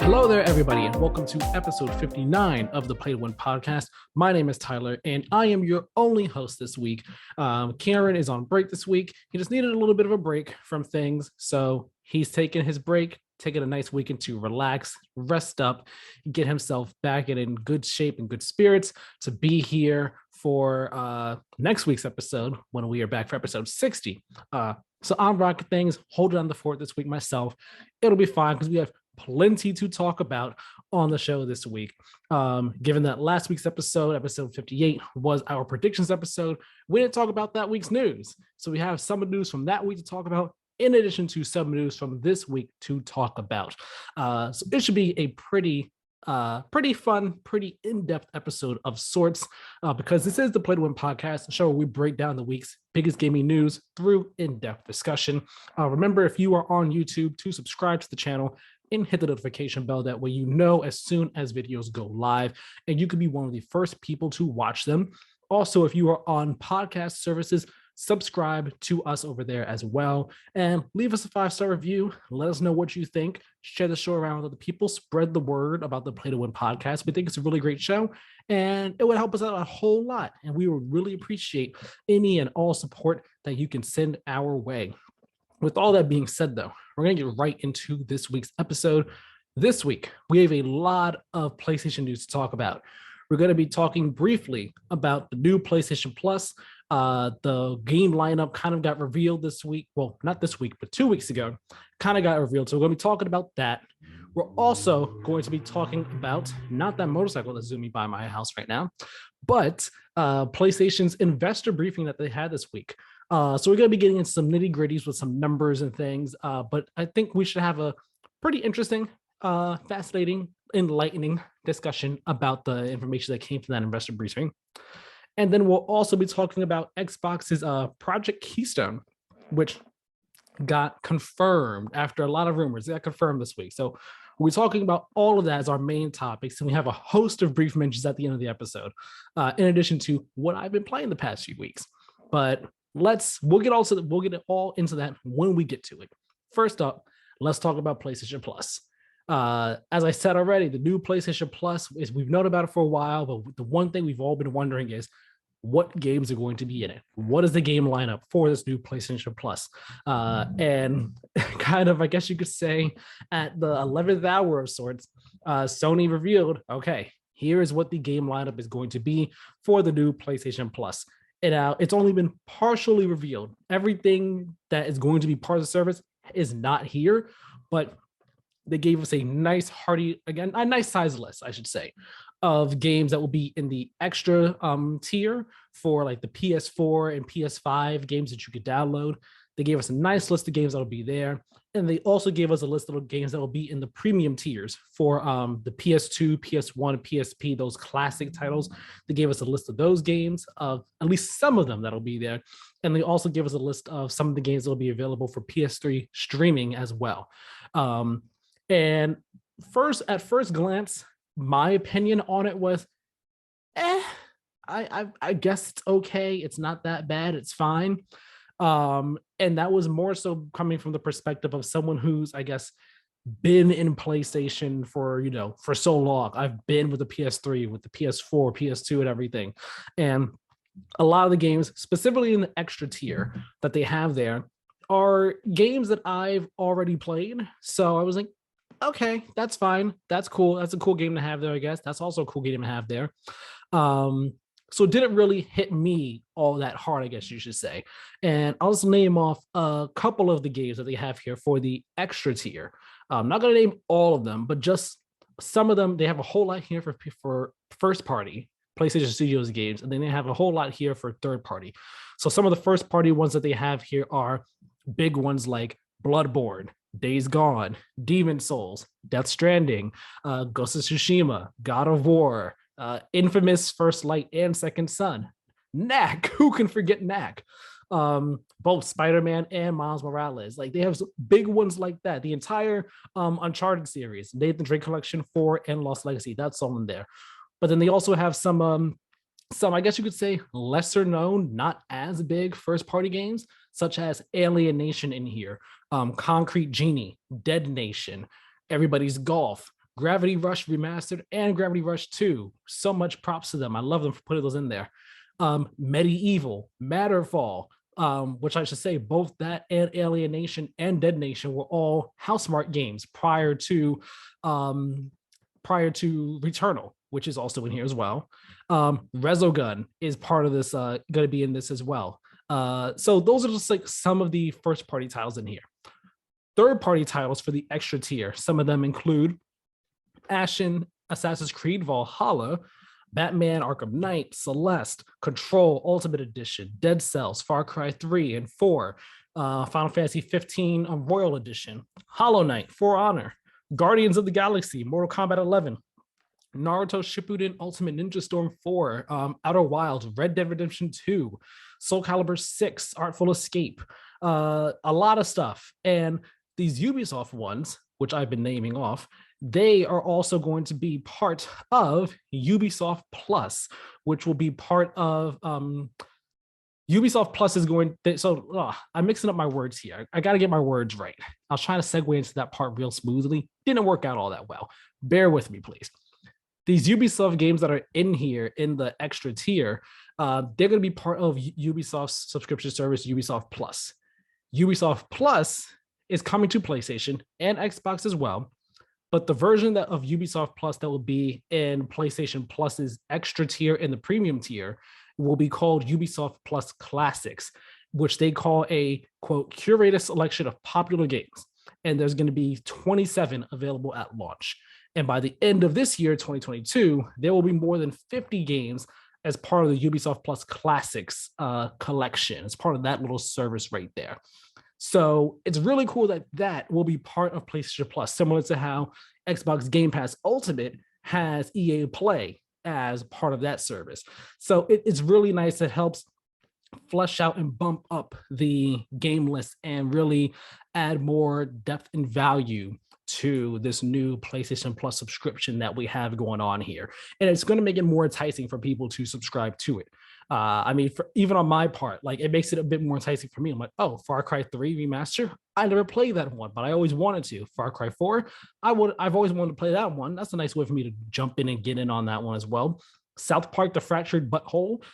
Hello there, everybody, and welcome to episode 59 of the Play to Win podcast. My name is Tyler, and I am your only host this week. Keiran is on break this week. He just needed a little bit of a break from things, so he's taking his break, taking a nice weekend to relax, rest up, get himself back in good shape and good spirits to be here for next week's episode when we are back for episode 60. So I'm rocking things, holding on the fort this week myself. It'll be fine because we have plenty to talk about on the show this week. Given that last week's episode 58, was our predictions episode, we didn't talk about that week's news. So we have some news from that week to talk about, in addition to some news from this week to talk about. So it should be a pretty fun, pretty in-depth episode of sorts, because this is the Play to Win podcast, a show where we break down the week's biggest gaming news through in-depth discussion. Remember, if you are on YouTube, to subscribe to the channel and hit the notification bell. That way you know as soon as videos go live, and you can be one of the first people to watch them. Also, if you are on podcast services, subscribe to us over there as well, and leave us a 5-star review. Let us know what you think. Share the show around with other people. Spread the word about the Play to Win podcast. We think it's a really great show, and it would help us out a whole lot. And we would really appreciate any and all support that you can send our way. With all that being said, though, we're going to get right into this week's episode. This week, we have a lot of PlayStation news to talk about. We're going to be talking briefly about the new PlayStation Plus. The game lineup kind of got revealed this week. Well, not this week, but 2 weeks ago, kind of got revealed. So we're going to be talking about that. We're also going to be talking about, not that motorcycle that's zooming by my house right now, but PlayStation's investor briefing that they had this week. So we're going to be getting into some nitty gritties with some numbers and things, but I think we should have a pretty interesting, fascinating, enlightening discussion about the information that came from that investor briefing. And then we'll also be talking about Xbox's Project Keystone, which got confirmed after a lot of rumors. It got confirmed this week. So we're talking about all of that as our main topics, and we have a host of brief mentions at the end of the episode, in addition to what I've been playing the past few weeks. But we'll get all into that when we get to it. First up, let's talk about PlayStation Plus. As I said already, the new PlayStation Plus we've known about it for a while, but the one thing we've all been wondering is what games are going to be in it. What is the game lineup for this new PlayStation Plus? And kind of, I guess you could say, at the 11th hour of sorts, Sony revealed, okay, here is what the game lineup is going to be for the new PlayStation Plus. It's only been partially revealed. Everything that is going to be part of the service is not here, but they gave us a nice size list, I should say, of games that will be in the extra tier for like the PS4 and PS5 games that you could download. They gave us a nice list of games that will be there. And they also gave us a list of games that will be in the premium tiers for the PS2, PS1, PSP, those classic titles. They gave us a list of those games, of at least some of them that'll be there. And they also gave us a list of some of the games that will be available for PS3 streaming as well. And at first glance, my opinion on it was, I guess it's okay. It's not that bad. It's fine. And that was more so coming from the perspective of someone who's, I guess, been in PlayStation for so long. I've been with the PS3, with the PS4, PS2, and everything. And a lot of the games, specifically in the extra tier that they have there, are games that I've already played. So I was like, okay, that's fine. That's cool. That's a cool game to have there, I guess. That's also a cool game to have there. So it didn't really hit me all that hard, I guess you should say. And I'll just name off a couple of the games that they have here for the extra tier. I'm not going to name all of them, but just some of them. They have a whole lot here for first party PlayStation Studios games, and then they have a whole lot here for third party. So some of the first party ones that they have here are big ones like Bloodborne, Days Gone, Demon Souls, Death Stranding, Ghost of Tsushima, God of War, Infamous First Light and Second Son, Knack. Who can forget Knack? Both Spider-Man and Miles Morales. Like, they have big ones like that. The entire Uncharted series, Nathan Drake Collection 4 and Lost Legacy, that's all in there. But then they also have some, I guess you could say, lesser known, not as big first party games, such as Alien Nation in here, Concrete Genie, Dead Nation, Everybody's Golf, Gravity Rush Remastered and Gravity Rush 2. So much props to them. I love them for putting those in there. Medieval, Matterfall, which I should say both that and Alienation and Dead Nation were all Housemarque games prior to Returnal, which is also in here as well. Resogun is part of this, going to be in this as well. So those are just like some of the first party titles in here. Third party titles for the extra tier. Some of them include Ashen, Assassin's Creed Valhalla, Batman Arkham Knight, Celeste, Control Ultimate Edition, Dead Cells, Far Cry 3 and 4, Final Fantasy 15 Royal Edition, Hollow Knight, For Honor, Guardians of the Galaxy, Mortal Kombat 11, Naruto Shippuden Ultimate Ninja Storm 4, Outer Wilds, Red Dead Redemption 2, Soul Calibur 6, Artful Escape, a lot of stuff. And these Ubisoft ones, which I've been naming off, they are also going to be part of Ubisoft Plus, which will be part of Ubisoft Plus is going to, I'm mixing up my words here. I got to get my words right. I was trying to segue into that part real smoothly. Didn't work out all that well. Bear with me, please. These Ubisoft games that are in here in the extra tier, they're going to be part of Ubisoft's subscription service, Ubisoft Plus. Ubisoft Plus is coming to PlayStation and Xbox as well. But the version of Ubisoft Plus that will be in PlayStation Plus's extra tier and the premium tier will be called Ubisoft Plus Classics, which they call a, quote, curated selection of popular games. And there's going to be 27 available at launch. And by the end of this year, 2022, there will be more than 50 games as part of the Ubisoft Plus Classics collection. It's part of that little service right there. So it's really cool that that will be part of PlayStation Plus, similar to how Xbox Game Pass Ultimate has EA Play as part of that service. So it's really nice. It helps flesh out and bump up the game list and really add more depth and value to this new PlayStation Plus subscription that we have going on here. And it's going to make it more enticing for people to subscribe to it. I mean, even on my part, like it makes it a bit more enticing for me. I'm like, oh, Far Cry 3 remaster. I never played that one, but I always wanted to. Far Cry 4, I've always wanted to play that one. That's a nice way for me to jump in and get in on that one as well. South Park: The Fractured Butthole.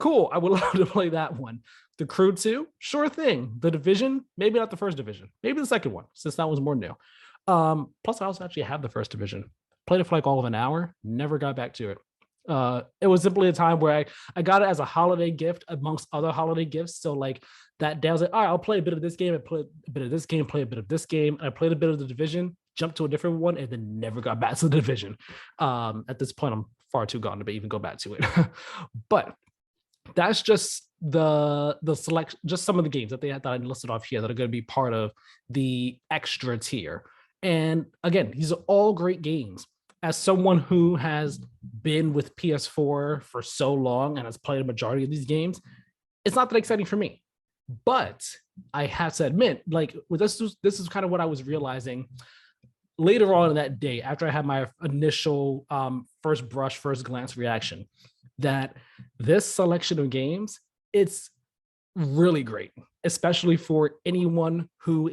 Cool. I would love to play that one. The Crew 2, sure thing. The Division, maybe not the first Division, maybe the second one, since that was more new. Plus, I also actually have the first Division. Played it for like all of an hour, never got back to it. It was simply a time where I got it as a holiday gift amongst other holiday gifts. So like that day I was like, all right, I'll play a bit of this game, I play a bit of this game, play a bit of this game. And I played a bit of the Division, jumped to a different one, and then never got back to the Division. At this point, I'm far too gone to even go back to it. But that's just the select, just some of the games that I listed off here that are going to be part of the extra tier. And again, these are all great games. As someone who has been with PS4 for so long and has played a majority of these games, it's not that exciting for me. But I have to admit, like, this is kind of what I was realizing later on in that day after I had my initial first glance reaction, that this selection of games, it's really great, especially for anyone who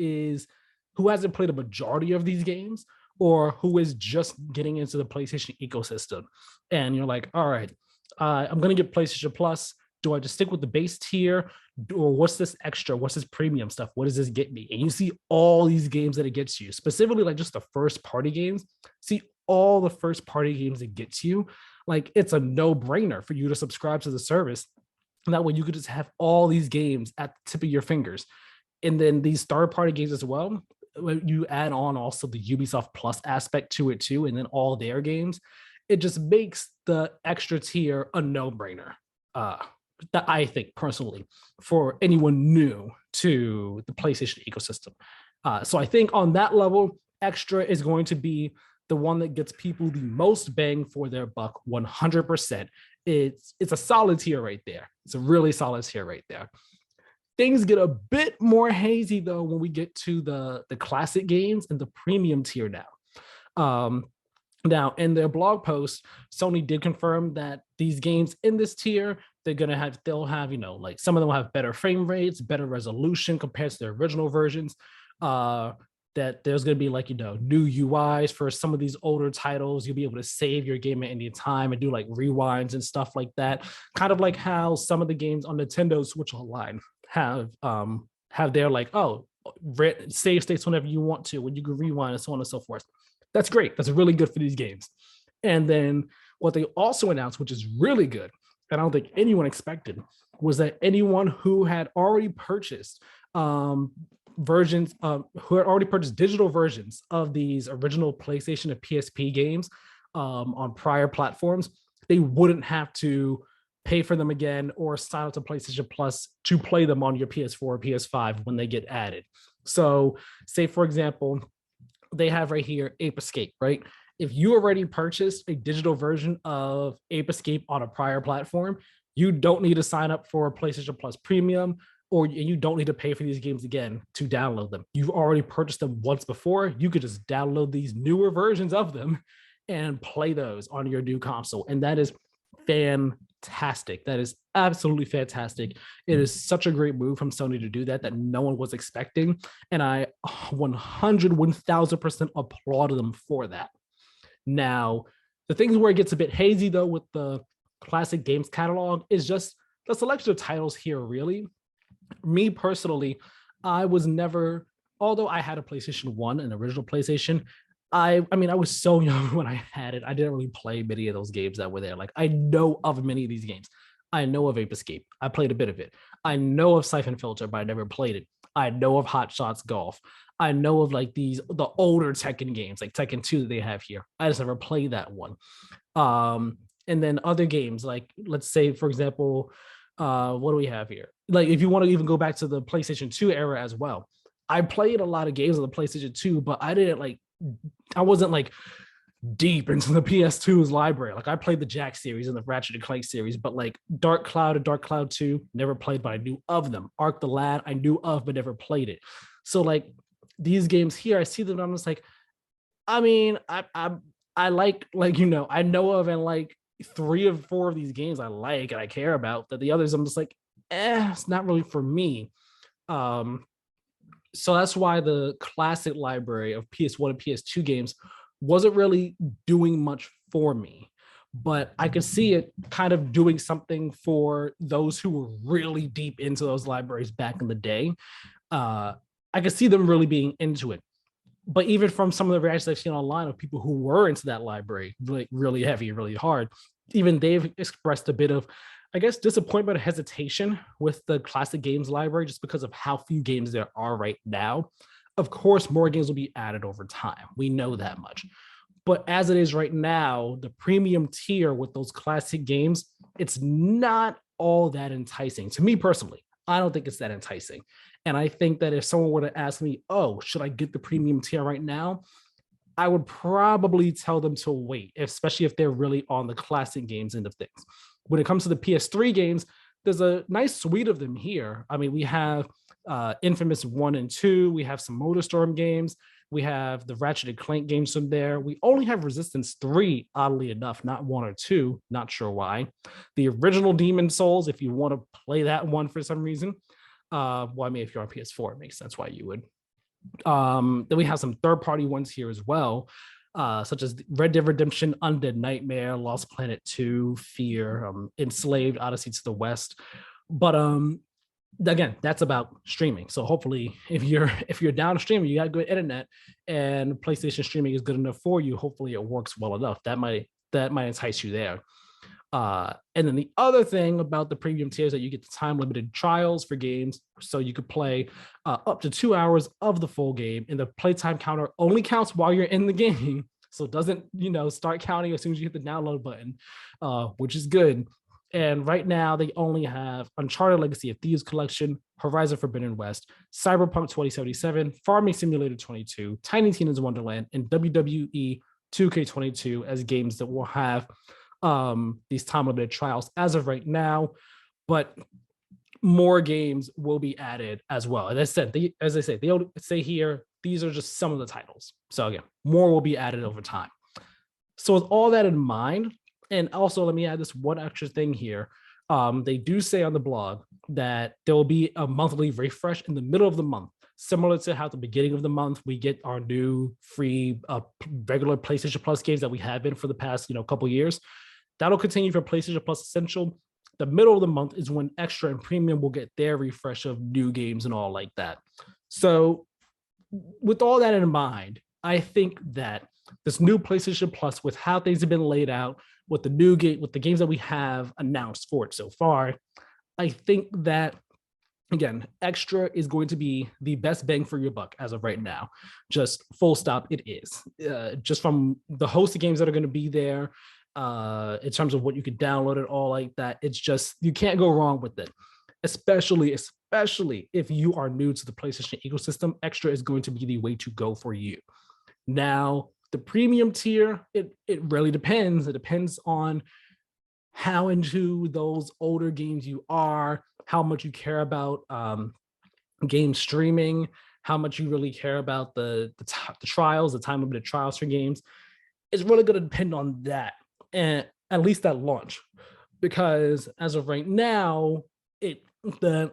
hasn't played a majority of these games or who is just getting into the PlayStation ecosystem. And you're like, all right, I'm going to get PlayStation Plus. Do I just stick with the base tier? Or what's this extra? What's this premium stuff? What does this get me? And you see all these games that it gets you, specifically like just the first party games. See all the first party games it gets you. Like it's a no-brainer for you to subscribe to the service. And that way you could just have all these games at the tip of your fingers. And then these third-party games as well, you add on also the Ubisoft Plus aspect to it too, and then all their games, it just makes the extra tier a no-brainer. That I think personally for anyone new to the PlayStation ecosystem. So I think on that level, extra is going to be the one that gets people the most bang for their buck 100%. It's a solid tier right there. It's a really solid tier right there. Things get a bit more hazy though when we get to the classic games and the premium tier now. Now, in their blog post, Sony did confirm that these games in this tier, they'll have, you know, like some of them will have better frame rates, better resolution compared to their original versions. that there's going to be like, new UIs for some of these older titles. You'll be able to save your game at any time and do like rewinds and stuff like that. Kind of like how some of the games on Nintendo Switch Online have their like, save states whenever you want to, when you can rewind and so on and so forth. That's great. That's really good for these games. And then what they also announced, which is really good, and I don't think anyone expected, was that anyone who had already purchased versions who had already purchased digital versions of these original PlayStation and PSP games on prior platforms, they wouldn't have to pay for them again or sign up to PlayStation Plus to play them on your PS4 or PS5 when they get added. So say, for example, they have right here Ape Escape, right? If you already purchased a digital version of Ape Escape on a prior platform, you don't need to sign up for PlayStation Plus Premium, or you don't need to pay for these games again to download them. You've already purchased them once before. You could just download these newer versions of them and play those on your new console. And that is fantastic. That is absolutely fantastic. It is such a great move from Sony to do that no one was expecting. And I 1000% applaud them for that. Now, the things where it gets a bit hazy, though, with the classic games catalog is just the selection of titles here, really. Me personally, I was never, although I had a PlayStation 1, an original PlayStation, I mean, I was so young when I had it. I didn't really play many of those games that were there. Like, I know of many of these games. I know of Ape Escape. I played a bit of it. I know of Siphon Filter, but I never played it. I know of Hot Shots Golf. I know of like the older Tekken games, like Tekken 2 that they have here. I just never played that one. And then other games, like let's say, for example, what do we have here? Like, if you want to even go back to the PlayStation 2 era as well, I played a lot of games on the PlayStation 2, but I wasn't like deep into the PS2's library. Like, I played the Jack series and the Ratchet and Clank series, but like Dark Cloud and Dark Cloud 2, never played, but I knew of them. Arc the Lad, I knew of, but never played it. So like these games here, I see them and I'm just like, I mean, I like, I know of, and like 3 or 4 of these games I like and I care about, that the others I'm just like, it's not really for me. So that's why the classic library of PS1 and PS2 games wasn't really doing much for me. But I could see it kind of doing something for those who were really deep into those libraries back in the day. I could see them really being into it. But even from some of the reactions I've seen online of people who were into that library, like really heavy, really hard, even they've expressed a bit of, I guess, disappointment or hesitation with the classic games library just because of how few games there are right now. Of course, more games will be added over time. We know that much. But as it is right now, the premium tier with those classic games, it's not all that enticing. To me personally, I don't think it's that enticing. And I think that if someone were to ask me, oh, should I get the premium tier right now? I would probably tell them to wait, especially if they're really on the classic games end of things. When it comes to the PS3 games, there's a nice suite of them here. I mean, we have Infamous 1 and 2. We have some MotorStorm games. We have the Ratchet and Clank games from there. We only have Resistance 3, oddly enough, not 1 or 2. Not sure why. The original Demon Souls, if you want to play that one for some reason. Well, I mean, if you're on PS4, it makes sense why you would. Then we have some third-party ones here as well, such as Red Dead Redemption, Undead Nightmare, Lost Planet 2, Fear, Enslaved, Odyssey to the West. But again, that's about streaming. So hopefully, if you're down streaming, you got good internet, and PlayStation streaming is good enough for you. Hopefully, it works well enough. That might entice you there. And then the other thing about the premium tier is that you get the time limited trials for games, so you could play up to 2 hours of the full game, and the playtime counter only counts while you're in the game, so it doesn't start counting as soon as you hit the download button, which is good. And right now they only have Uncharted Legacy of Thieves Collection, Horizon Forbidden West, Cyberpunk 2077, Farming Simulator 22, Tiny Tina's Wonderland, and WWE 2K22 as games that will have these time limited trials as of right now. But more games will be added as well. And as I say, they say here, these are just some of the titles. So again, more will be added over time. So with all that in mind, and also let me add this one extra thing here. They do say on the blog that there will be a monthly refresh in the middle of the month. similar to how at the beginning of the month we get our new free regular PlayStation Plus games that we have been for the past couple years. That'll continue for PlayStation Plus Essential. The middle of the month is when Extra and Premium will get their refresh of new games and all like that. So with all that in mind, I think that this new PlayStation Plus, with how things have been laid out, with the new game, with the games that we have announced for it so far, I think that, again, Extra is going to be the best bang for your buck as of right now. Just full stop, it is. Just from the host of games that are going to be there, in terms of what you could download and all like that, it's just, you can't go wrong with it. Especially if you are new to the PlayStation ecosystem, Extra is going to be the way to go for you. Now, the premium tier, it really depends. It depends on how into those older games you are, how much you care about game streaming, how much you really care about the trials, the time limited trials for games. It's really going to depend on that, and at least at launch, because as of right now, the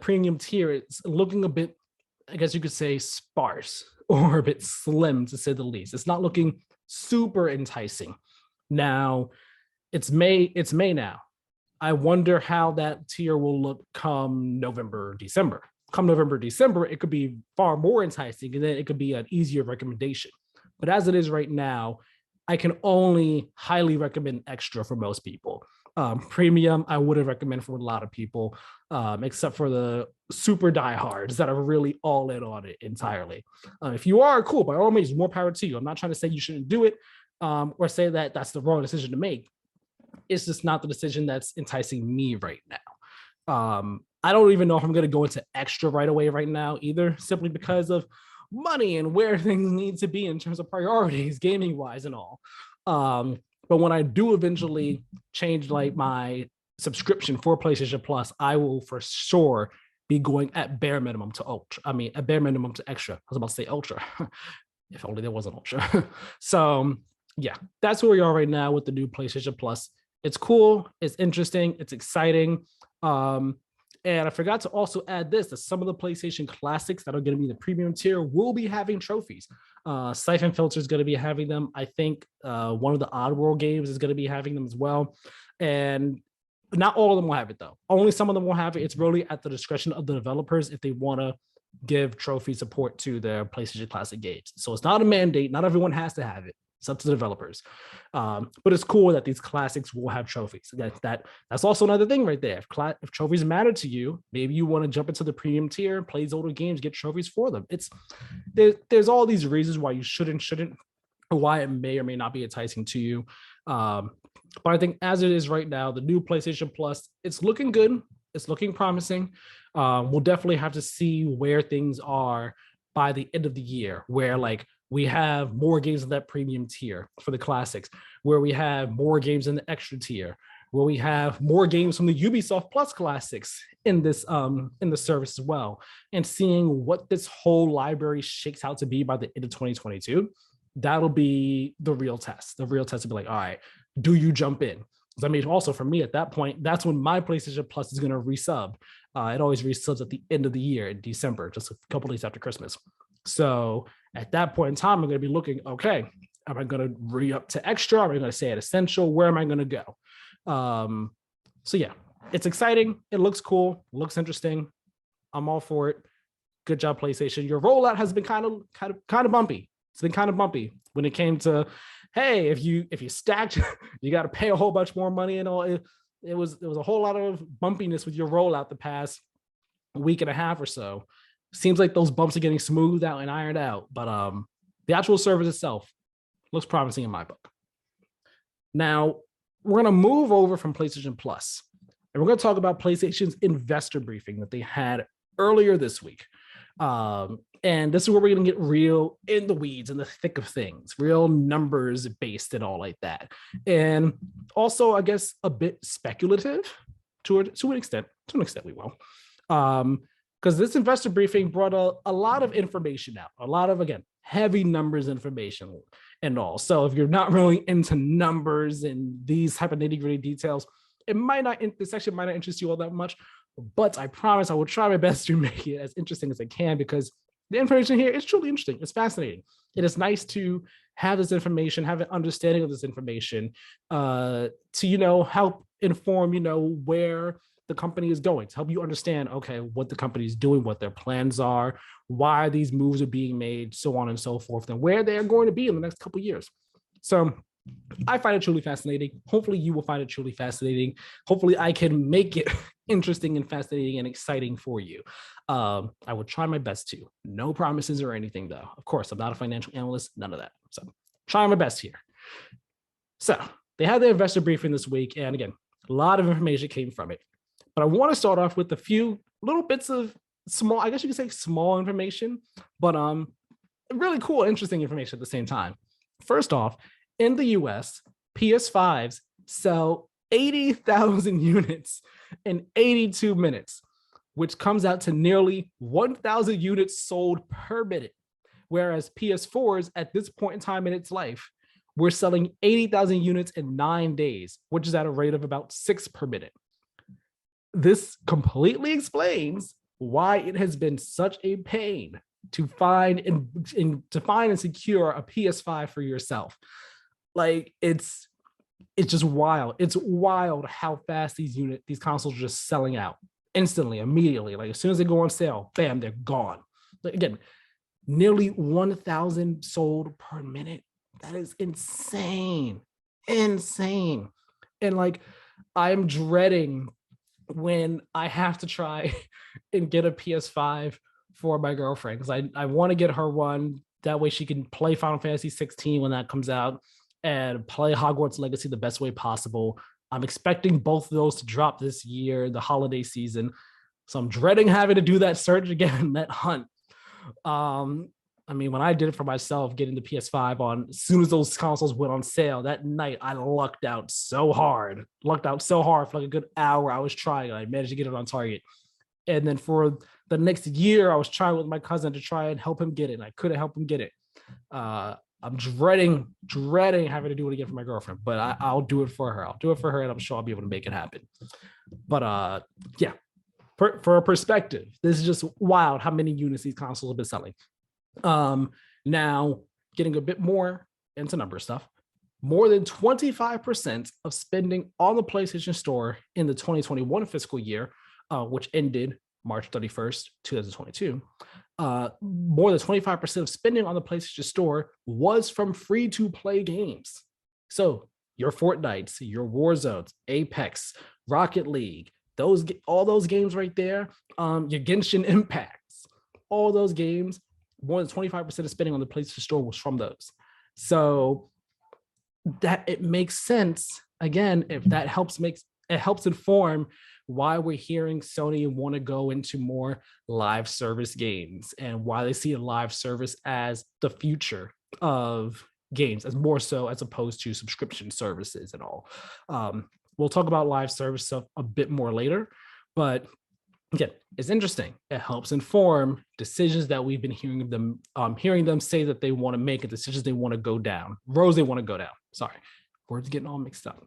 premium tier is looking a bit, I guess you could say, sparse or a bit slim, to say the least. It's not looking super enticing. Now, it's May now. I wonder how that tier will look come November, December. Come November, December, it could be far more enticing, and then it could be an easier recommendation. But as it is right now, I can only highly recommend Extra for most people. Premium, I wouldn't recommend for a lot of people, except for the super diehards that are really all in on it entirely. If you are, cool, by all means, more power to you. I'm not trying to say you shouldn't do it, or say that that's the wrong decision to make. It's just not the decision that's enticing me right now. I don't even know if I'm going to go into Extra right away right now either, simply because of money and where things need to be in terms of priorities, gaming wise and all. But when I do eventually change like my subscription for PlayStation Plus, I will for sure be going at bare minimum to Ultra. I mean, at bare minimum to Extra. I was about to say Ultra. If only there was an Ultra. So yeah, that's where we are right now with the new PlayStation Plus. It's cool. It's interesting. It's exciting. And I forgot to also add this, that some of the PlayStation classics that are going to be the premium tier will be having trophies. Siphon Filter is going to be having them. I think one of the Oddworld games is going to be having them as well. And not all of them will have it, though. Only some of them will have it. It's really at the discretion of the developers if they want to give trophy support to their PlayStation Classic games. So it's not a mandate. Not everyone has to have it. It's up to the developers. But it's cool that these classics will have trophies. That's also another thing right there. If trophies matter to you, maybe you want to jump into the premium tier, play these older games, get trophies for them. There's all these reasons why you shouldn't, or why it may or may not be enticing to you. But I think as it is right now, the new PlayStation Plus, it's looking good. It's looking promising. We'll definitely have to see where things are by the end of the year, where like we have more games in that premium tier for the classics, where we have more games in the extra tier, where we have more games from the Ubisoft Plus classics in this in the service as well, and seeing what this whole library shakes out to be by the end of 2022. That'll be the real test. The real test will be like, all right, do you jump in? Because I mean, also for me at that point, that's when my PlayStation Plus is going to resub. It always resubs at the end of the year in December, just a couple days after Christmas. So at that point in time, I'm going to be looking, okay, am I going to re-up to extra? Am I going to stay at essential? Where am I going to go? So yeah, it's exciting. It looks cool. It looks interesting. I'm all for it. Good job, PlayStation. Your rollout has been kind of bumpy. It's been kind of bumpy when it came to, hey, if you stacked, you got to pay a whole bunch more money and all. It was a whole lot of bumpiness with your rollout the past week and a half or so. Seems like those bumps are getting smoothed out and ironed out, but the actual service itself looks promising in my book. Now, we're going to move over from PlayStation Plus, and we're going to talk about PlayStation's investor briefing that they had earlier this week. And this is where we're going to get real in the weeds, in the thick of things, real numbers based and all like that. And also, I guess, a bit speculative to an extent. To an extent, we will. Because this investor briefing brought a lot of information out, a lot of, again, heavy numbers information and all. So if you're not really into numbers and these type of nitty-gritty details, this actually might not interest you all that much, but I promise I will try my best to make it as interesting as I can, because the information here is truly interesting. It's fascinating. It is nice to have this information, have an understanding of this information, to, help inform, where the company is going, to help you understand, okay, what the company is doing, what their plans are, why these moves are being made, so on and so forth, and where they are going to be in the next couple of years. So I find it truly fascinating. Hopefully you will find it truly fascinating. Hopefully I can make it interesting and fascinating and exciting for you. I will try my best to. No promises or anything, though. Of course, I'm not a financial analyst, none of that. So trying my best here. So they had their investor briefing this week. And again, a lot of information came from it. But I want to start off with a few little bits of small, I guess you could say small information, but really cool, interesting information at the same time. First off, in the US, PS5s sell 80,000 units in 82 minutes, which comes out to nearly 1,000 units sold per minute. Whereas PS4s at this point in time in its life, we're selling 80,000 units in 9 days, which is at a rate of about 6 per minute. This completely explains why it has been such a pain to find and secure a PS5 for yourself. Like it's just wild. It's wild how fast these consoles are just selling out instantly, immediately. Like as soon as they go on sale, bam, they're gone. Like again, nearly 1,000 sold per minute. That is insane. Insane. And like I'm dreading when I have to try and get a PS5 for my girlfriend, because I want to get her one. That way she can play Final Fantasy 16 when that comes out and play Hogwarts Legacy the best way possible. I'm expecting both of those to drop this year, the holiday season. So I'm dreading having to do that search again, that hunt. I mean, when I did it for myself, getting the PS5 on, as soon as those consoles went on sale that night, I lucked out so hard for like a good hour. I was trying, I managed to get it on Target. And then for the next year, I was trying with my cousin to try and help him get it. And I couldn't help him get it. I'm dreading having to do it again for my girlfriend, but I'll do it for her. And I'm sure I'll be able to make it happen. But yeah, for a perspective, this is just wild how many units these consoles have been selling. Now, getting a bit more into number stuff, more than 25% of spending on the PlayStation Store in the 2021 fiscal year, which ended March 31st, 2022, more than 25% of spending on the PlayStation Store was from free-to-play games. So your Fortnites, your Warzones, Apex, Rocket League, all those games right there, your Genshin Impacts, all those games, more than 25% of spending on the PlayStation Store was from those. So that it makes sense. Again, if that helps inform why we're hearing Sony want to go into more live service games and why they see a live service as the future of games, as more so as opposed to subscription services and all. We'll talk about live service stuff a bit more later, but again, it's interesting. It helps inform decisions that we've been hearing them say that they want to make, and decisions they want to go down, roads they want to go down. Sorry, words getting all mixed up.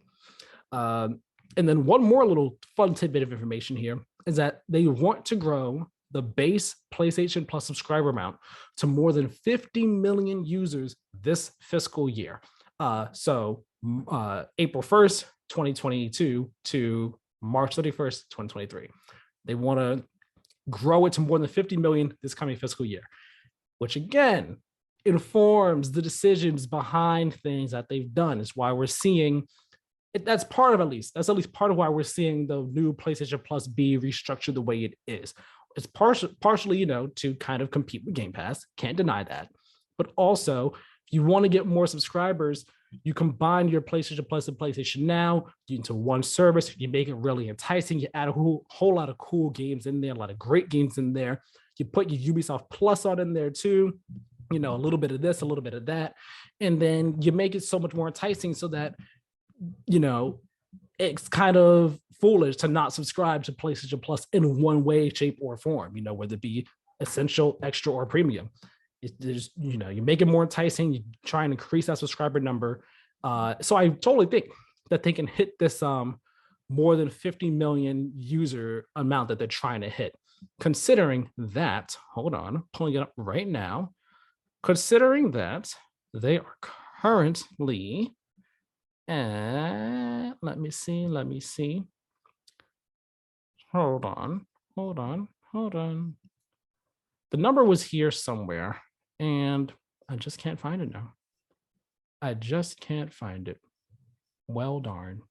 And then one more little fun tidbit of information here is that they want to grow the base PlayStation Plus subscriber amount to more than 50 million users this fiscal year. So April 1st, 2022 to March 31st, 2023. They want to grow it to more than 50 million this coming fiscal year, which again informs the decisions behind things that they've done. It's why we're seeing it. That's at least part of why we're seeing the new PlayStation Plus be restructured the way it is. It's partially, to kind of compete with Game Pass. Can't deny that. But also, if you want to get more subscribers, you combine your PlayStation Plus and PlayStation Now into one service. You make it really enticing. You add a whole lot of cool games in there, a lot of great games in there. You put your Ubisoft Plus on in there too. A little bit of this, a little bit of that. And then you make it so much more enticing so that, it's kind of foolish to not subscribe to PlayStation Plus in one way, shape, or form, whether it be essential, extra, or premium. You make it more enticing. You try and increase that subscriber number. So I totally think that they can hit this more than 50 million user amount that they're trying to hit. considering that, hold on, pulling it up right now, considering that they are currently, let me see. Hold on. The number was here somewhere, and I just can't find it now. I just can't find it. Well, darn.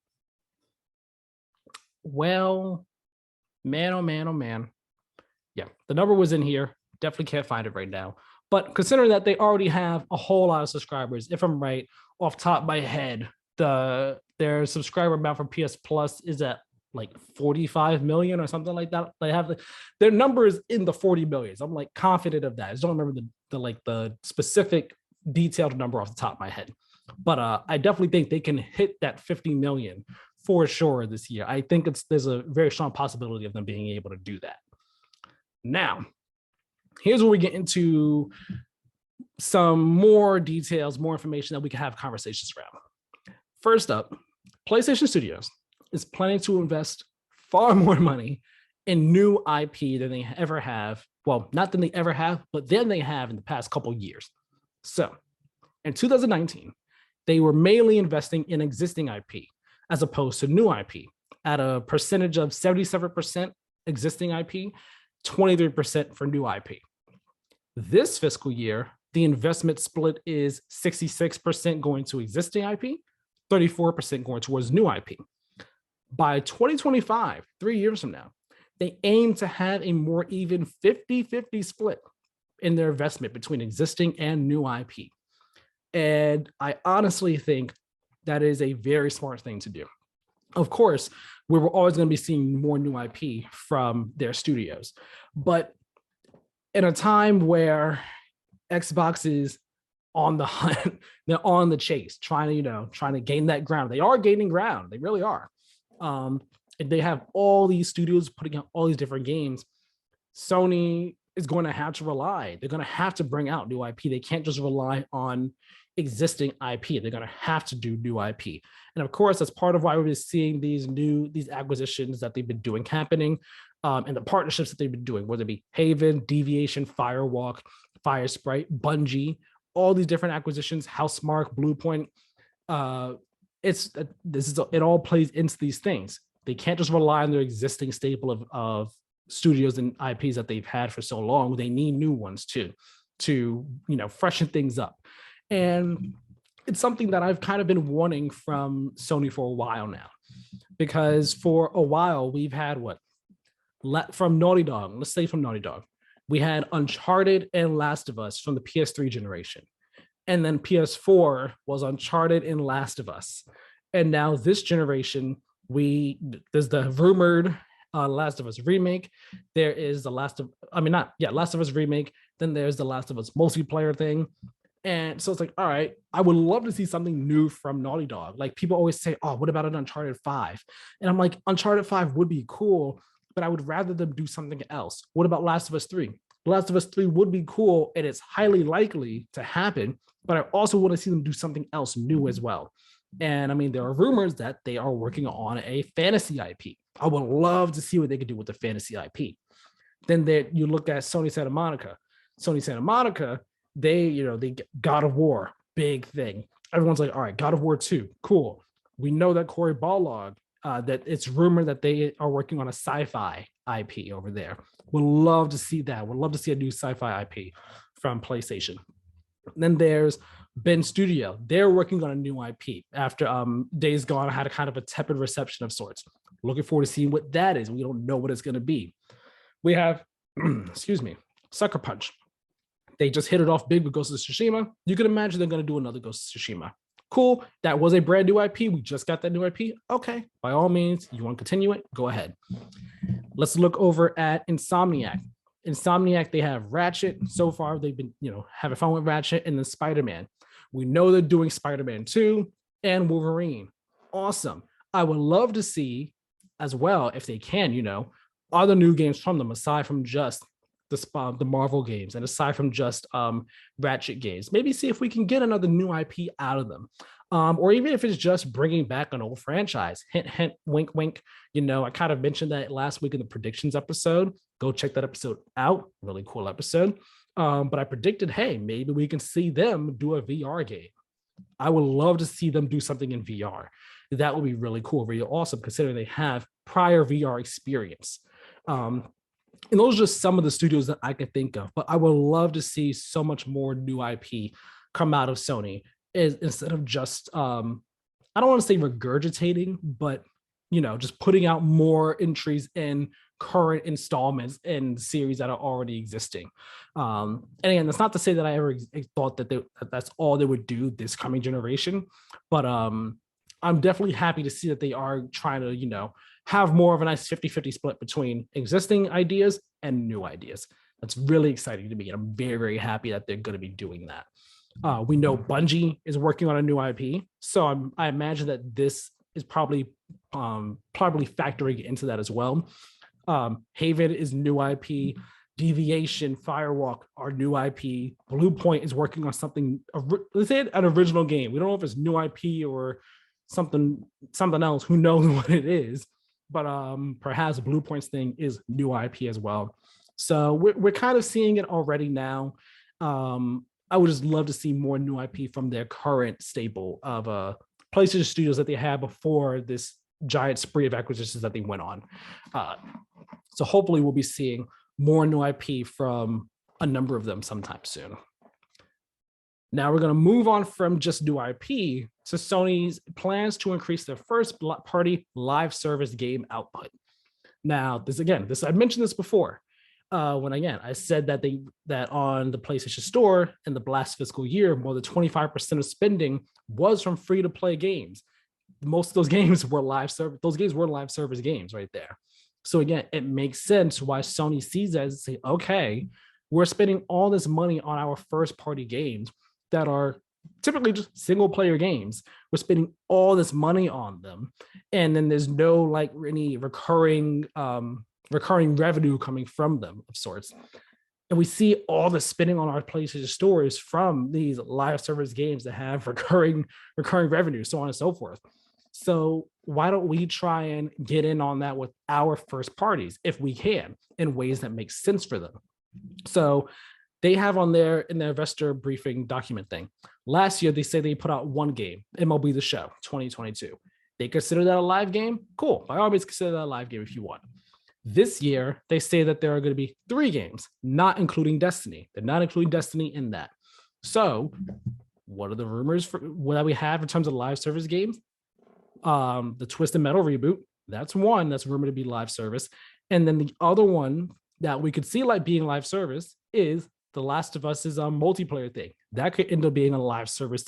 Well, man, oh man, oh man. Yeah, the number was in here. Definitely can't find it right now. But considering that they already have a whole lot of subscribers, if I'm right, off top of my head, their subscriber amount for PS Plus is at like 45 million or something like that. They have their numbers in the 40 millions. I'm like confident of that. I just don't remember the specific detailed number off the top of my head. But I definitely think they can hit that 50 million for sure this year. I think there's a very strong possibility of them being able to do that. Now, here's where we get into some more details, more information that we can have conversations around. First up, PlayStation Studios is planning to invest far more money in new IP than they ever have. Well, not than they ever have, but than they have in the past couple years. So in 2019, they were mainly investing in existing IP as opposed to new IP at a percentage of 77% existing IP, 23% for new IP. This fiscal year, the investment split is 66% going to existing IP, 34% going towards new IP. By 2025, 3 years from now, they aim to have a more even 50-50 split in their investment between existing and new IP. And I honestly think that is a very smart thing to do. Of course, we were always going to be seeing more new IP from their studios. But in a time where Xbox is on the hunt, they're on the chase, trying to gain that ground. They are gaining ground. They really are. And they have all these studios putting out all these different games. Sony is going to have to rely. They're going to have to bring out new IP. They can't just rely on existing IP. They're going to have to do new IP. And of course, that's part of why we're seeing these acquisitions that they've been doing happening, and the partnerships that they've been doing, whether it be Haven, Deviation, Firewalk, Firesprite, Bungie, all these different acquisitions, Housemarque, Bluepoint. It all plays into these things. They can't just rely on their existing staple of studios and IPs that they've had for so long. They need new ones too, to freshen things up. And it's something that I've kind of been wanting from Sony for a while now, because for a while we've had from Naughty Dog. Let's say from Naughty Dog, we had Uncharted and Last of Us from the PS3 generation. And then PS4 was Uncharted and Last of Us. And now this generation, there's the rumored Last of Us remake. There is the Last of Us remake. Then there's the Last of Us multiplayer thing. And so it's like, all right, I would love to see something new from Naughty Dog. Like people always say, oh, what about an Uncharted 5? And I'm like, Uncharted 5 would be cool, but I would rather them do something else. What about Last of Us 3? Last of Us 3 would be cool, and it's highly likely to happen, but I also want to see them do something else new as well. And I mean, there are rumors that they are working on a fantasy IP. I would love to see what they could do with the fantasy IP. Then you look at Sony Santa Monica. Sony Santa Monica, they God of War, big thing. Everyone's like, all right, God of War 2, cool. We know that Cory Barlog, that it's rumored that they are working on a sci-fi IP over there. Would love to see that. Would love to see a new sci-fi IP from PlayStation. Then there's Ben Studio. They're working on a new IP after Days Gone had a kind of a tepid reception of sorts. Looking forward to seeing what that is. We don't know what it's going to be. We have, Sucker Punch. They just hit it off big with Ghost of Tsushima. You can imagine they're going to do another Ghost of Tsushima. Cool. That was a brand new IP. We just got that new IP. Okay. By all means, you want to continue it? Go ahead. Let's look over at Insomniac. Insomniac, they have Ratchet. So far, they've been, having fun with Ratchet, and then Spider-Man. We know they're doing Spider-Man 2 and Wolverine. Awesome. I would love to see as well, if they can, other new games from them aside from just the Marvel games and aside from just Ratchet games. Maybe see if we can get another new IP out of them. or even if it's just bringing back an old franchise. Hint, hint, wink, wink. I kind of mentioned that last week in the predictions episode. Go check that episode out. Really cool episode. But I predicted, hey, maybe we can see them do a VR game. I would love to see them do something in VR. That would be really cool, really awesome, considering they have prior VR experience. And those are just some of the studios that I could think of. But I would love to see so much more new IP come out of Sony instead of just, I don't want to say regurgitating, but just putting out more entries in current installments in series that are already existing. And again, that's not to say that I ever thought that that's all they would do this coming generation, but I'm definitely happy to see that they are trying to, have more of a nice 50-50 split between existing ideas and new ideas. That's really exciting to me. And I'm very, very happy that they're going to be doing that. We know Bungie is working on a new IP. So I imagine that this is probably factoring into that as well. Haven is new IP. Deviation, Firewalk are new IP. Blue Point is working on something, let's say an original game. We don't know if it's new IP or something else. Who knows what it is? But perhaps Blue Point's thing is new IP as well. So we're kind of seeing it already now. I would just love to see more new IP from their current staple of PlayStation Studios that they had before this giant spree of acquisitions that they went on. So hopefully we'll be seeing more new IP from a number of them sometime soon. Now we're going to move on from just new IP to Sony's plans to increase their first-party live service game output. Now, I mentioned this before. When I said that on the PlayStation Store in the last fiscal year, more than 25% of spending was from free-to-play games. Most of those games were live service. Those games were live service games right there. So again, it makes sense why Sony sees that and say, okay, we're spending all this money on our first-party games that are typically just single-player games. We're spending all this money on them, and then there's no any recurring revenue coming from them of sorts. And we see all the spending on our PlayStation stores from these live service games that have recurring revenue, so on and so forth. So why don't we try and get in on that with our first parties if we can, in ways that make sense for them? So they have in their investor briefing document thing. Last year, they say they put out one game, MLB The Show 2022. They consider that a live game? Cool. By all means, consider that a live game if you want. This year, they say that there are going to be 3 games, not including Destiny. They're not including Destiny in that. So what are the rumors that we have in terms of live service games? The Twisted Metal reboot, that's one that's rumored to be live service. And then the other one that we could see being live service is The Last of Us' multiplayer thing. That could end up being a live service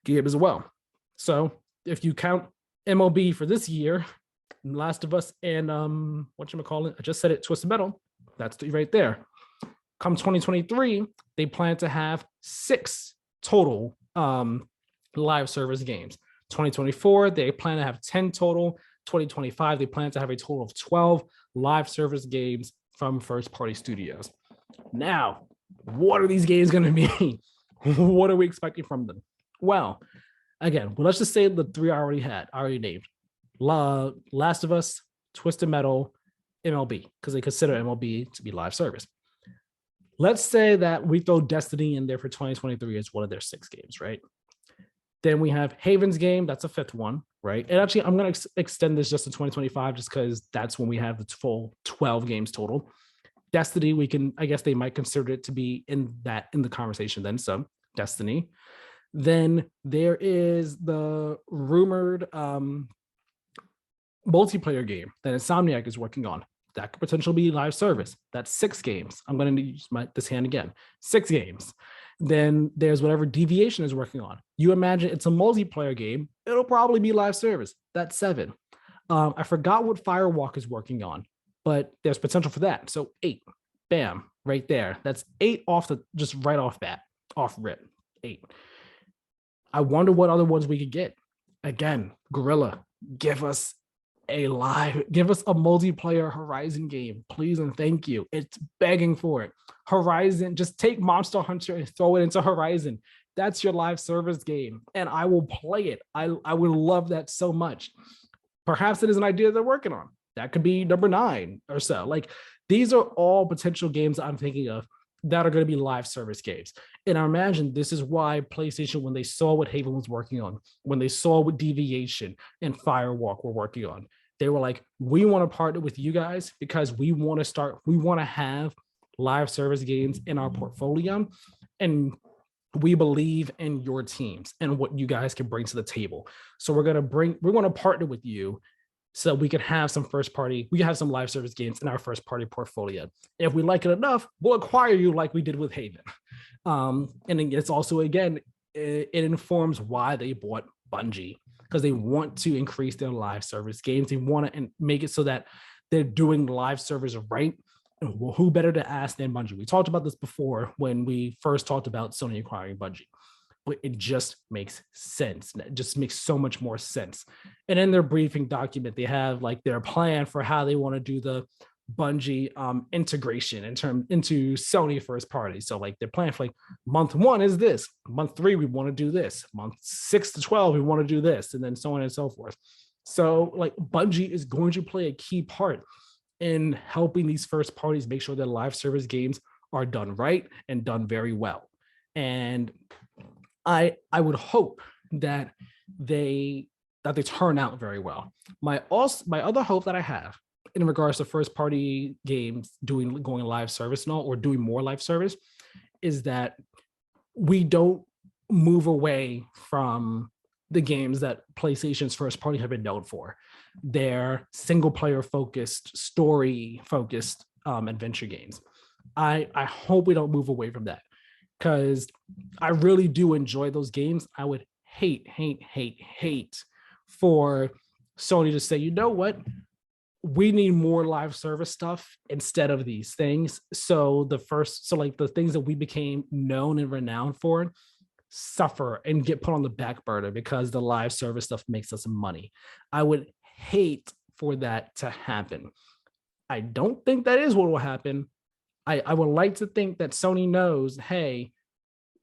game as well. So if you count MLB for this year, Last of Us and I just said it, Twisted Metal, that's right there. Come 2023, they plan to have 6 total live service games. 2024, they plan to have 10 total. 2025, they plan to have a total of 12 live service games from first-party studios. Now, what are these games going to be? What are we expecting from them? Well, let's just say the 3 I already named. Last of Us, Twisted Metal, MLB, because they consider MLB to be live service. Let's say that we throw Destiny in there for 2023 as one of their 6 games, right? Then we have Haven's game, that's a 5th one, right? And actually, I'm going to extend this just to 2025 just because that's when we have the full 12 games total. Destiny, I guess they might consider it to be in the conversation then, so Destiny. Then there is the rumored multiplayer game that Insomniac is working on. That could potentially be live service. That's 6 games. I'm going to use this hand again. 6 games. Then there's whatever Deviation is working on. You imagine it's a multiplayer game. It'll probably be live service. That's 7. I forgot what Firewalk is working on, but there's potential for that. So 8. Bam, right there. That's 8 right off bat, off rip. 8. I wonder what other ones we could get. Again, Guerrilla, give us a multiplayer Horizon game, please and thank you. It's begging for it. Horizon, just take Monster Hunter and throw it into Horizon. That's your live service game, and I will play it. I would love that so much. Perhaps it is an idea they're working on. That could be number 9 or so. Like, these are all potential games I'm thinking of that are going to be live service games. And I imagine this is why PlayStation, when they saw what Haven was working on, when they saw what Deviation and Firewalk were working on, they were like, we want to partner with you guys because we want to have live service games in our portfolio. And we believe in your teams and what you guys can bring to the table. So we're going to partner with you so we can have some live service games in our first party portfolio. And if we like it enough, we'll acquire you like we did with Haven. And it's also, again, it informs why they bought Bungie, because they want to increase their live service games. They want to make it so that they're doing live service right. And who better to ask than Bungie? We talked about this before when we first talked about Sony acquiring Bungie. But it just makes sense. It just makes so much more sense. And in their briefing document, they have like their plan for how they want to do the Bungie integration into Sony first party. So like their plan for like month 1 is this, month 3 we want to do this, month 6 to 12 we want to do this, and then so on and so forth. So like Bungie is going to play a key part in helping these first parties make sure that live service games are done right and done very well. And I would hope that they turn out very well. My other hope that I have in regards to first party games going live service and all, or doing more live service, is that we don't move away from the games that PlayStation's first party have been known for. They're single player focused, story focused adventure games. I hope we don't move away from that, because I really do enjoy those games. I would hate for Sony to say, you know what, we need more live service stuff instead of these things. So the things that we became known and renowned for suffer and get put on the back burner because the live service stuff makes us money. I would hate for that to happen. I don't think that is what will happen. I would like to think that Sony knows, hey,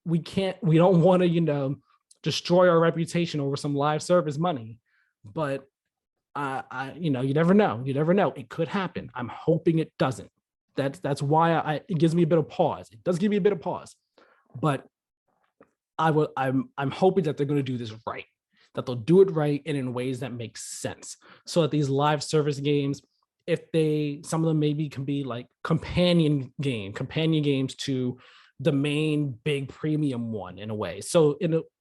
we don't want to, destroy our reputation over some live service money. But you never know. You never know. It could happen. I'm hoping it doesn't. That's why it gives me a bit of pause. It does give me a bit of pause. But I'm hoping that they're going to do this right, that they'll do it right and in ways that make sense, so that these live service games, some of them maybe can be like companion games to the main big premium one in a way. So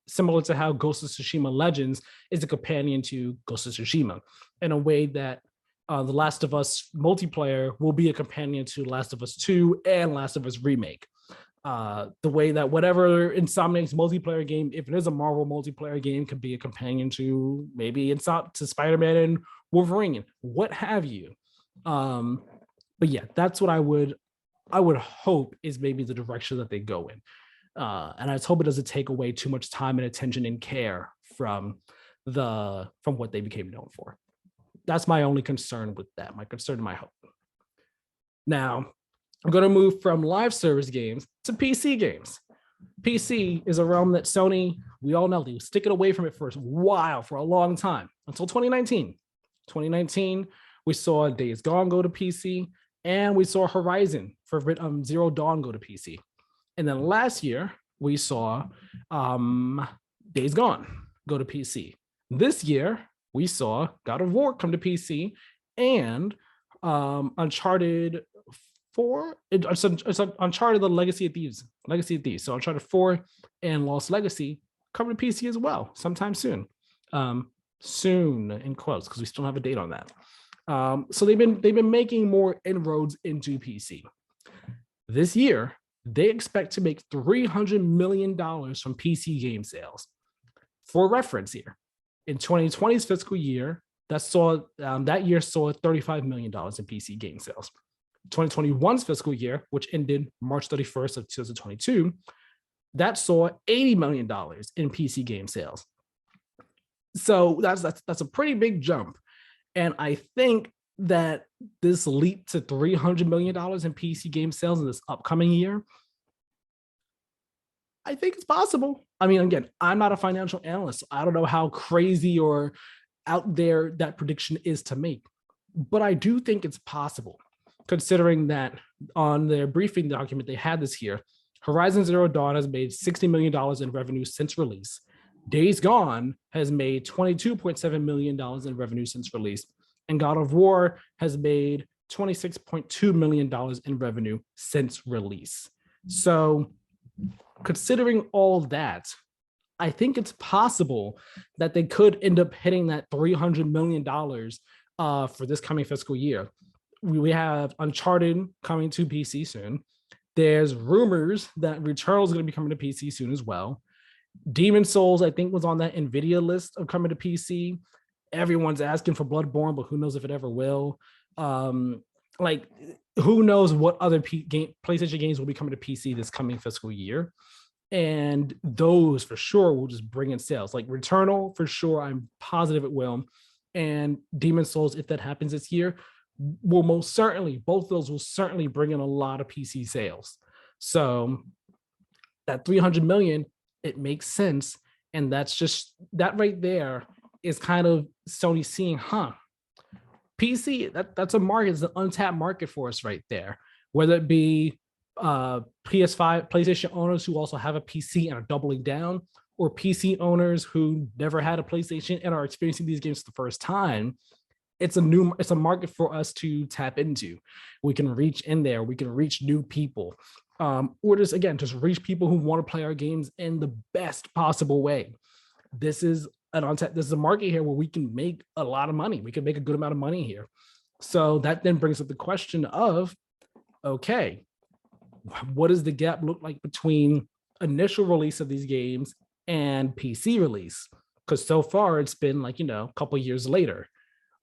similar to how Ghost of Tsushima Legends is a companion to Ghost of Tsushima, in a way that The Last of Us multiplayer will be a companion to Last of Us 2 and Last of Us Remake. The way that whatever Insomniac's multiplayer game, if it is a Marvel multiplayer game, could be a companion to maybe to Spider-Man and Wolverine, what have you. But yeah, that's what I would hope is maybe the direction that they go in. And I just hope it doesn't take away too much time and attention and care from what they became known for. That's my only concern with that, my concern and my hope. Now, I'm going to move from live service games to PC games. PC is a realm that Sony, we all know, they were sticking away from it for a long time, until 2019. 2019, we saw Days Gone go to PC, and we saw Horizon for Zero Dawn go to PC. And then last year, we saw Days Gone go to PC. This year, we saw God of War come to PC, and Uncharted 4, it's Uncharted The Legacy of Thieves. So Uncharted 4 and Lost Legacy come to PC as well sometime soon. Soon in quotes, because we still don't have a date on that. So they've been making more inroads into PC. This year, they expect to make $300 million from PC game sales. For reference here, in 2020's fiscal year, that year saw $35 million in PC game sales. 2021's fiscal year, which ended March 31st of 2022, that saw $80 million in PC game sales. So that's a pretty big jump. And I think that this leap to $300 million in PC game sales in this upcoming year, I think it's possible. I mean, again, I'm not a financial analyst. I don't know how crazy or out there that prediction is to make, but I do think it's possible, considering that on their briefing document they had this year, Horizon Zero Dawn has made $60 million in revenue since release. Days Gone has made $22.7 million in revenue since release. And God of War has made $26.2 million in revenue since release. So, considering all that, I think it's possible that they could end up hitting that $300 million for this coming fiscal year. We have Uncharted coming to PC soon. There's rumors that Returnal is going to be coming to PC soon as well. Demon Souls, I think, was on that NVIDIA list of coming to PC. Everyone's asking for Bloodborne, but who knows if it ever will. Like, who knows what other PlayStation games will be coming to PC this coming fiscal year. And those for sure will just bring in sales. Like Returnal, for sure, I'm positive it will. And Demon Souls, if that happens this year, will most certainly, both of those will certainly bring in a lot of PC sales. So that 300 million, it makes sense. And that's just, that right there is kind of Sony seeing, PC, that's a market, it's an untapped market for us right there. Whether it be PS5, PlayStation owners who also have a PC and are doubling down, or PC owners who never had a PlayStation and are experiencing these games for the first time. It's a market for us to tap into. We can reach in there, we can reach new people, or just reach people who want to play our games in the best possible way. This is a market here where we can make a lot of money. We can make a good amount of money here. So that then brings up the question of, okay, what does the gap look like between initial release of these games and PC release? Because so far it's been a couple years later.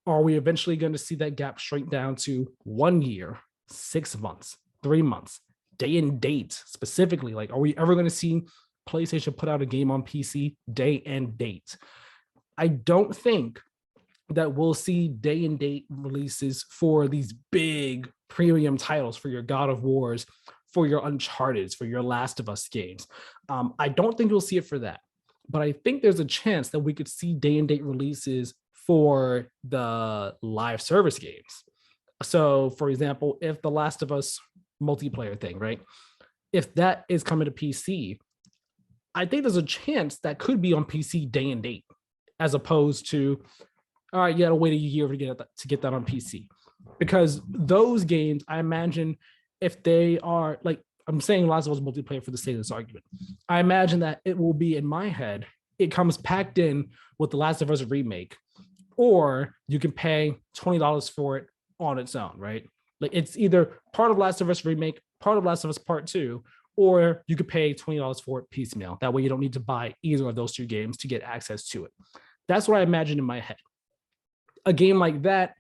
Are we eventually going to see that gap shrink down to 1 year, 6 months, 3 months, day and date specifically? Like, are we ever going to see PlayStation put out a game on PC day and date? I don't think that we'll see day and date releases for these big premium titles, for your God of Wars, for your Uncharted, for your Last of Us games. I don't think we'll see it for that. But I think there's a chance that we could see day and date releases for the live service games. So, for example, if the Last of Us multiplayer thing, right? If that is coming to PC, I think there's a chance that could be on PC day and date, as opposed to, all right, you gotta wait a year to get that on PC. Because those games, I imagine, if they are like, I'm saying Last of Us multiplayer for the sake of this argument, I imagine that it will be, in my head, it comes packed in with the Last of Us remake, or you can pay $20 for it on its own, right? Like, it's either part of Last of Us remake, part of Last of Us Part 2, or you could pay $20 for it piecemeal. That way you don't need to buy either of those two games to get access to it. That's what I imagine in my head. A game like that,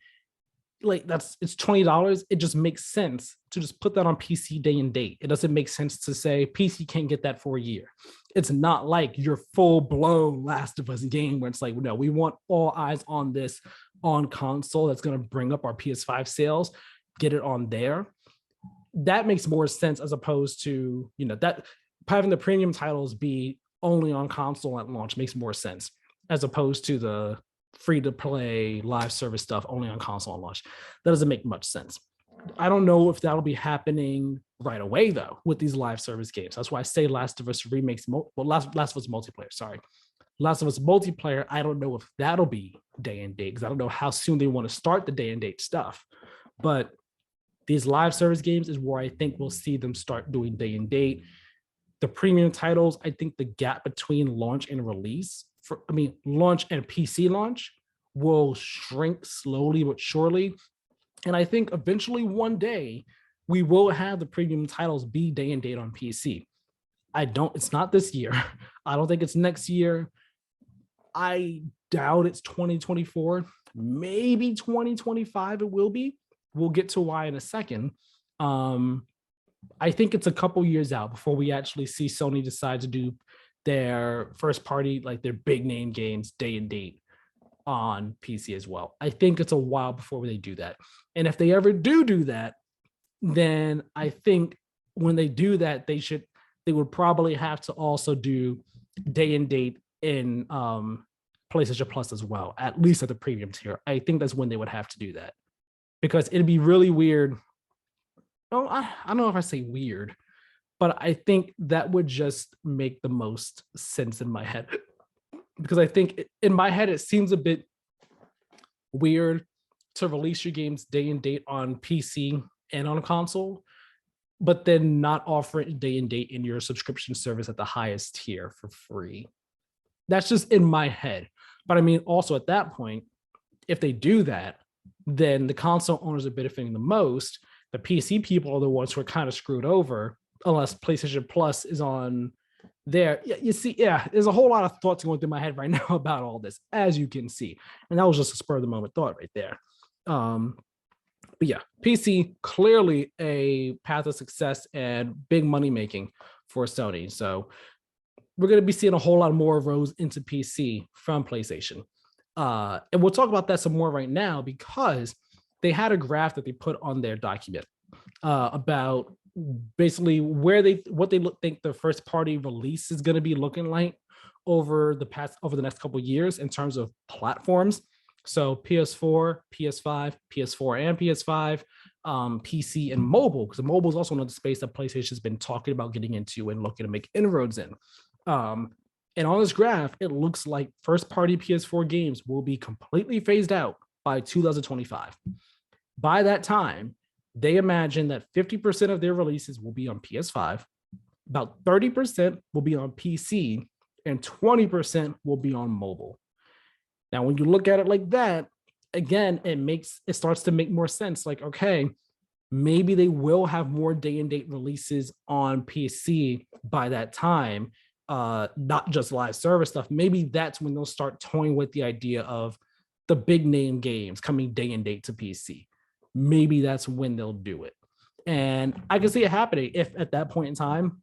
it's $20. It just makes sense to just put that on PC day and date. It doesn't make sense to say PC can't get that for a year. It's not like your full-blown Last of Us game where it's like, no, we want all eyes on this on console that's going to bring up our PS5 sales, get it on there. That makes more sense, as opposed to, that having the premium titles be only on console at launch makes more sense, as opposed to the free-to-play live service stuff only on console at launch. That doesn't make much sense. I don't know if that'll be happening right away, though, with these live service games. That's why I say Last of Us remakes, Last of Us multiplayer, sorry. Last of Us multiplayer, I don't know if that'll be day and date, because I don't know how soon they want to start the day and date stuff. But these live service games is where I think we'll see them start doing day and date. The premium titles, I think the gap between launch and release, launch and PC launch, will shrink slowly but surely. And I think eventually one day we will have the premium titles be day and date on PC. It's not this year. I don't think it's next year. I doubt it's 2024, maybe 2025 it will be. We'll get to why in a second. I think it's a couple years out before we actually see Sony decide to do their first party, like their big name games day and date on PC as well. I think it's a while before they do that. And if they ever do that, then I think when they do that, they should they would probably have to also do day and date in PlayStation Plus as well, at least at the premium tier. I think that's when they would have to do that, because it'd be really weird. Oh, I don't know if I say weird, but I think that would just make the most sense in my head, because I think in my head it seems a bit weird to release your games day and date on PC and on console, but then not offer it day and date in your subscription service at the highest tier for free. That's just in my head. But I mean, also at that point, if they do that, then the console owners are benefiting the most. The PC people are the ones who are kind of screwed over, unless PlayStation Plus is on there. You see, yeah, there's a whole lot of thoughts going through my head right now about all this, as you can see. And that was just a spur of the moment thought right there. But yeah, PC clearly a path of success and big money making for Sony. So we're going to be seeing a whole lot more rows into PC from PlayStation. And we'll talk about that some more right now, because they had a graph that they put on their document about basically what they think the first party release is going to be looking like over the next couple of years in terms of platforms. So PS4, PS5, PS4 and PS5, PC and mobile, because mobile is also another space that PlayStation's been talking about getting into and looking to make inroads in. And on this graph, it looks like first-party PS4 games will be completely phased out by 2025. By that time, they imagine that 50% of their releases will be on PS5, about 30% will be on PC, and 20% will be on mobile. Now, when you look at it like that, again, it starts to make more sense. Like, okay, maybe they will have more day and date releases on PC by that time, not just live service stuff. Maybe that's when they'll start toying with the idea of the big name games coming day and date to PC. Maybe that's when they'll do it. And I can see it happening if at that point in time,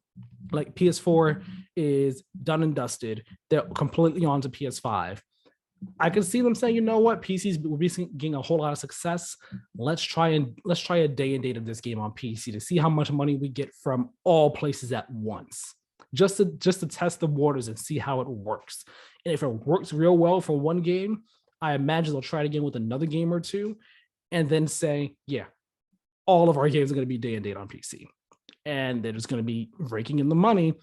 like PS4 is done and dusted, they're completely on to PS5. I can see them saying, you know what, PCs will be getting a whole lot of success. Let's try a day and date of this game on PC to see how much money we get from all places at once, just to test the waters and see how it works. And if it works real well for one game, I imagine they'll try it again with another game or two, and then say, yeah, all of our games are going to be day and date on PC, and they're just going to be raking in the money.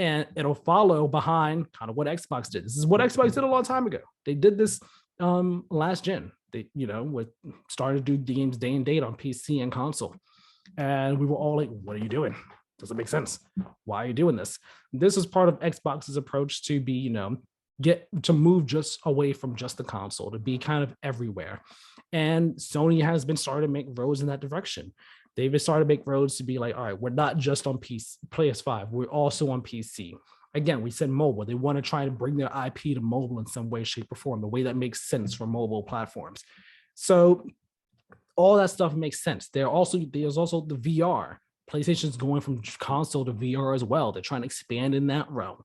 And it'll follow behind kind of what Xbox did. This is what Xbox did a long time ago. They did this last gen. They, started to do games day and date on PC and console. And we were all like, what are you doing? Doesn't make sense. Why are you doing this? This is part of Xbox's approach to be, to move just away from just the console, to be kind of everywhere. And Sony has been starting to make roads in that direction. They've been starting to make roads to be like, all right, we're not just on PS5, we're also on PC. Again, we said mobile. They want to try to bring their IP to mobile in some way, shape, or form, the way that makes sense for mobile platforms. So all that stuff makes sense. There's also the VR. PlayStation's going from console to VR as well. They're trying to expand in that realm.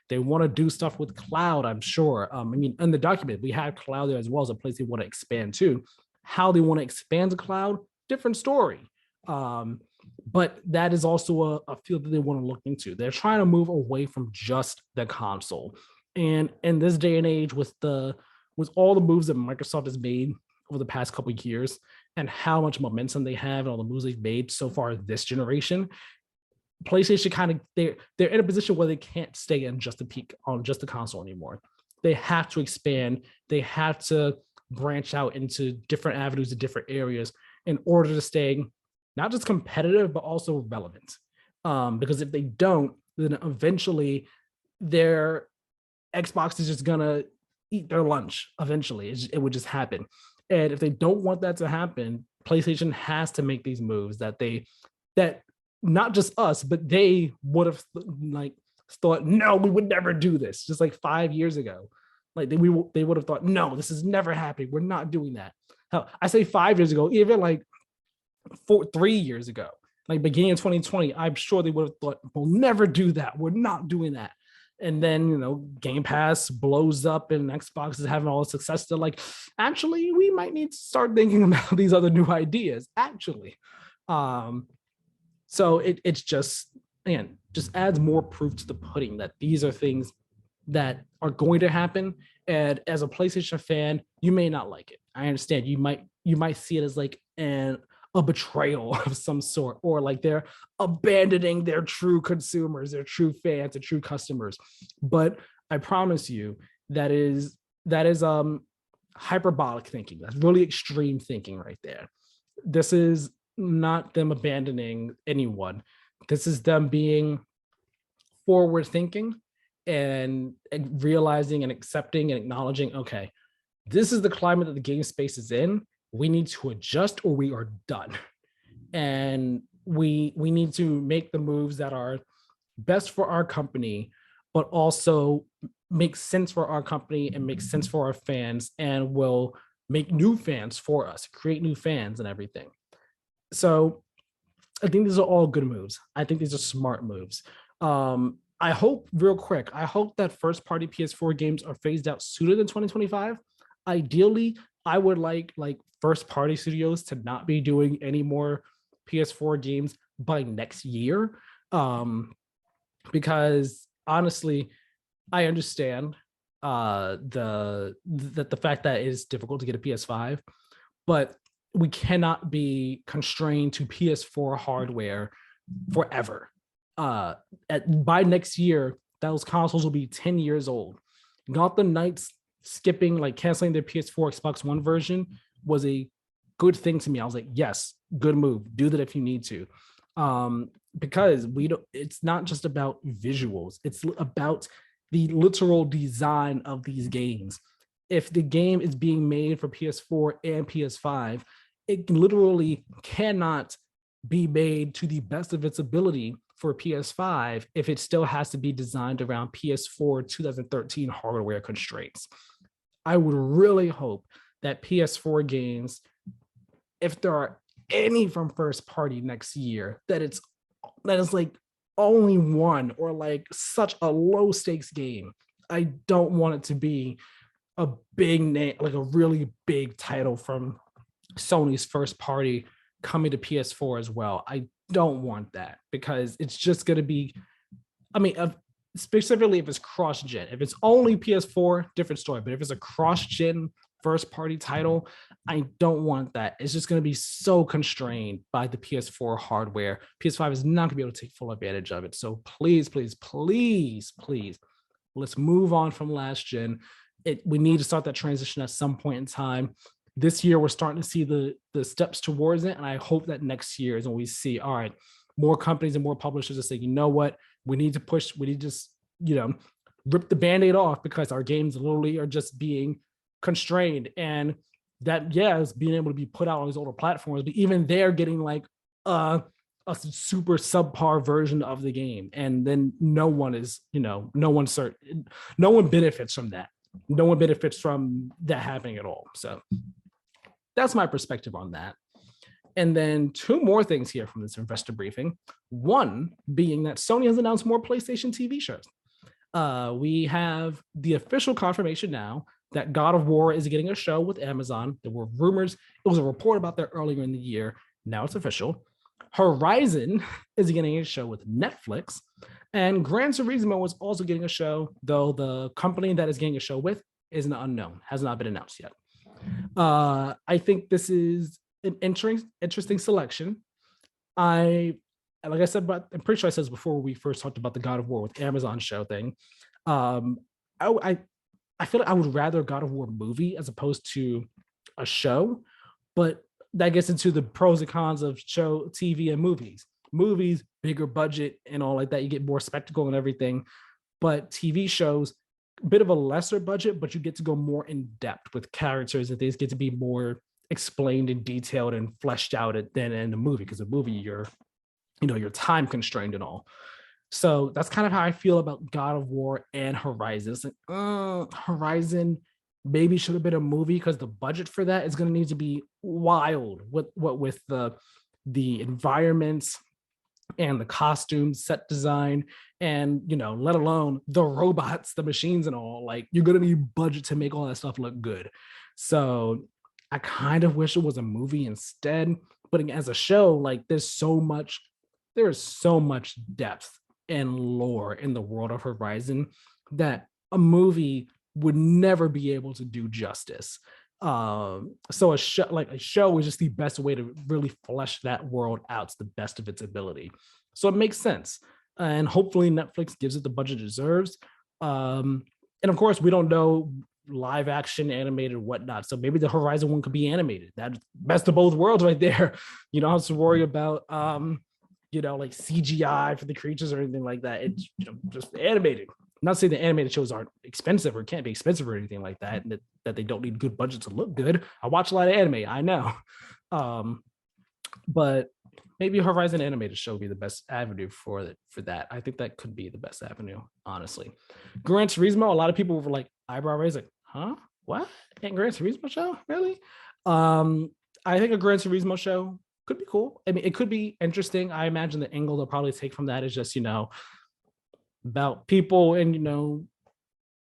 They want to do stuff with cloud, I'm sure. In the document, we had cloud there as well as a place they want to expand to. How they want to expand the cloud, different story. But that is also a field that they want to look into. They're trying to move away from just the console. And in this day and age, with all the moves that Microsoft has made over the past couple of years and how much momentum they have and all the moves they've made so far this generation, PlayStation they're in a position where they can't stay in just the console anymore. They have to expand. They have to branch out into different avenues to different areas in order to stay not just competitive, but also relevant. Because if they don't, then eventually their Xbox is just gonna eat their lunch. Eventually, it would just happen. And if they don't want that to happen, PlayStation has to make these moves that not just us, but they would have thought, no, we would never do this. Just like 5 years ago, like they would have thought, no, this is never happening. We're not doing that. Hell, I say 5 years ago, even like 3 years ago, like beginning of 2020, I'm sure they would have thought, we'll never do that. We're not doing that. And then, Game Pass blows up and Xbox is having all the success. They're like, actually, we might need to start thinking about these other new ideas, actually. So it's just, man, just adds more proof to the pudding that these are things that are going to happen. And as a PlayStation fan, you may not like it. I understand you might see it as like a betrayal of some sort, or like they're abandoning their true consumers, their true fans, their true customers. But I promise you that is hyperbolic thinking. That's really extreme thinking right there. This is not them abandoning anyone. This is them being forward thinking and realizing and accepting and acknowledging, okay, this is the climate that the game space is in. We need to adjust or we are done. And we need to make the moves that are best for our company, but also make sense for our company and make sense for our fans and will make new fans for us, create new fans and everything. So I think these are all good moves. I think these are smart moves. I hope, real quick, I hope that first party PS4 games are phased out sooner than 2025. Ideally, I would like first party studios to not be doing any more PS4 games by next year. Because honestly, I understand the fact that it is difficult to get a PS5, but we cannot be constrained to PS4 hardware forever. By next year, those consoles will be 10 years old. Gotham Knights skipping, like canceling their PS4 Xbox One version was a good thing to me. I was like, yes, good move. Do that if you need to. Because it's not just about visuals, it's about the literal design of these games. If the game is being made for PS4 and PS5, it literally cannot be made to the best of its ability for PS5 if it still has to be designed around PS4 2013 hardware constraints. I would really hope that PS4 games, if there are any from first party next year, that is like only one or like such a low stakes game. I don't want it to be a big name, like a really big title from Sony's first party coming to PS4 as well. I don't want that because it's just going to be, I mean, specifically if it's cross gen. If it's only PS4, different story. But if it's a cross gen first party title, I don't want that. It's just going to be so constrained by the PS4 hardware. PS5 is not going to be able to take full advantage of it. So please, please, please, please, let's move on from last gen. We need to start that transition at some point in time. This year, we're starting to see the steps towards it. And I hope that next year is when we see, all right, more companies and more publishers are saying, you know what, we need to push, we need to just, rip the Band-Aid off because our games literally are just being constrained. And that, is being able to be put out on these older platforms, but even they're getting like a super subpar version of the game. And then no one benefits from that. No one benefits from that happening at all. So that's my perspective on that. And then two more things here from this investor briefing. One being that Sony has announced more PlayStation TV shows. We have the official confirmation now that God of War is getting a show with Amazon. There were rumors. It was a report about that earlier in the year. Now it's official. Horizon is getting a show with Netflix. And Gran Turismo is also getting a show, though the company that is getting a show with is an unknown, has not been announced yet. I think this is an interesting selection. Like I said, but I'm pretty sure I said this before we first talked about the God of War with Amazon show thing. I feel like I would rather God of War movie as opposed to a show, but that gets into the pros and cons of show, TV, and movies. Movies, bigger budget and all like that. You get more spectacle and everything. But TV shows, a bit of a lesser budget, but you get to go more in depth with characters and things get to be more explained and detailed and fleshed out than in the movie. Because a movie, you're time constrained and all. So that's kind of how I feel about God of War and Horizon. It's like, Horizon maybe should have been a movie because the budget for that is going to need to be wild. With the environments and the costumes, set design, and let alone the robots, the machines, and all. Like, you're going to need budget to make all that stuff look good. So I kind of wish it was a movie instead. But as a show, like there is so much depth and lore in the world of Horizon that a movie would never be able to do justice. So a show is just the best way to really flesh that world out to the best of its ability. So it makes sense. And hopefully Netflix gives it the budget it deserves. And of course, we don't know live action, animated, whatnot. So maybe the Horizon one could be animated. That's best of both worlds right there. You don't have to worry about like CGI for the creatures or anything like that. It's just animated. I'm not saying the animated shows aren't expensive or can't be expensive or anything like that, and that they don't need good budget to look good. I watch a lot of anime, I know. But maybe Horizon animated show would be the best avenue for that. I think that could be the best avenue, honestly. Gran Turismo, a lot of people were like eyebrow raising, huh? What? And Gran Turismo show? Really? I think a Gran Turismo show could be cool. I mean, it could be interesting. I imagine the angle they'll probably take from that is just, about people and,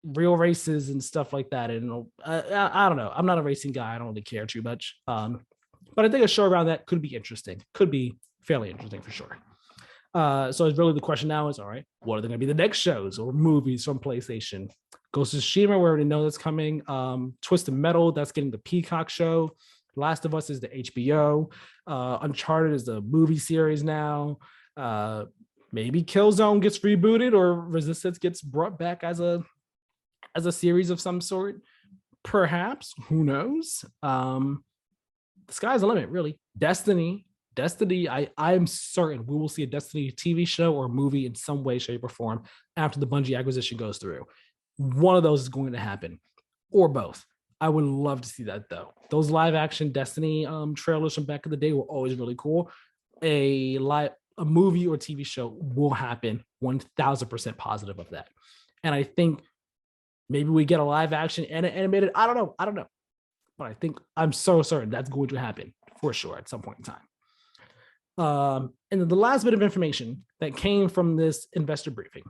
real races and stuff like that. And I don't know. I'm not a racing guy. I don't really care too much. But I think a show around that could be interesting. Could be fairly interesting for sure. So it's really the question now is, all right, what are going to be the next shows or movies from PlayStation? Ghost of Tsushima, we already know that's coming. Twisted Metal, that's getting the Peacock show. Last of Us is the HBO. Uncharted is the movie series now. Maybe Killzone gets rebooted or Resistance gets brought back as a series of some sort. Perhaps, who knows? The sky's the limit, really. Destiny, I'm certain we will see a Destiny TV show or movie in some way, shape, or form after the Bungie acquisition goes through. One of those is going to happen, or both. I would love to see that, though. Those live action Destiny trailers from back in the day were always really cool. A movie or TV show will happen, 1000% positive of that. And I think maybe we get a live action and an animated. I don't know. But I'm so certain that's going to happen for sure at some point in time. And then the last bit of information that came from this investor briefing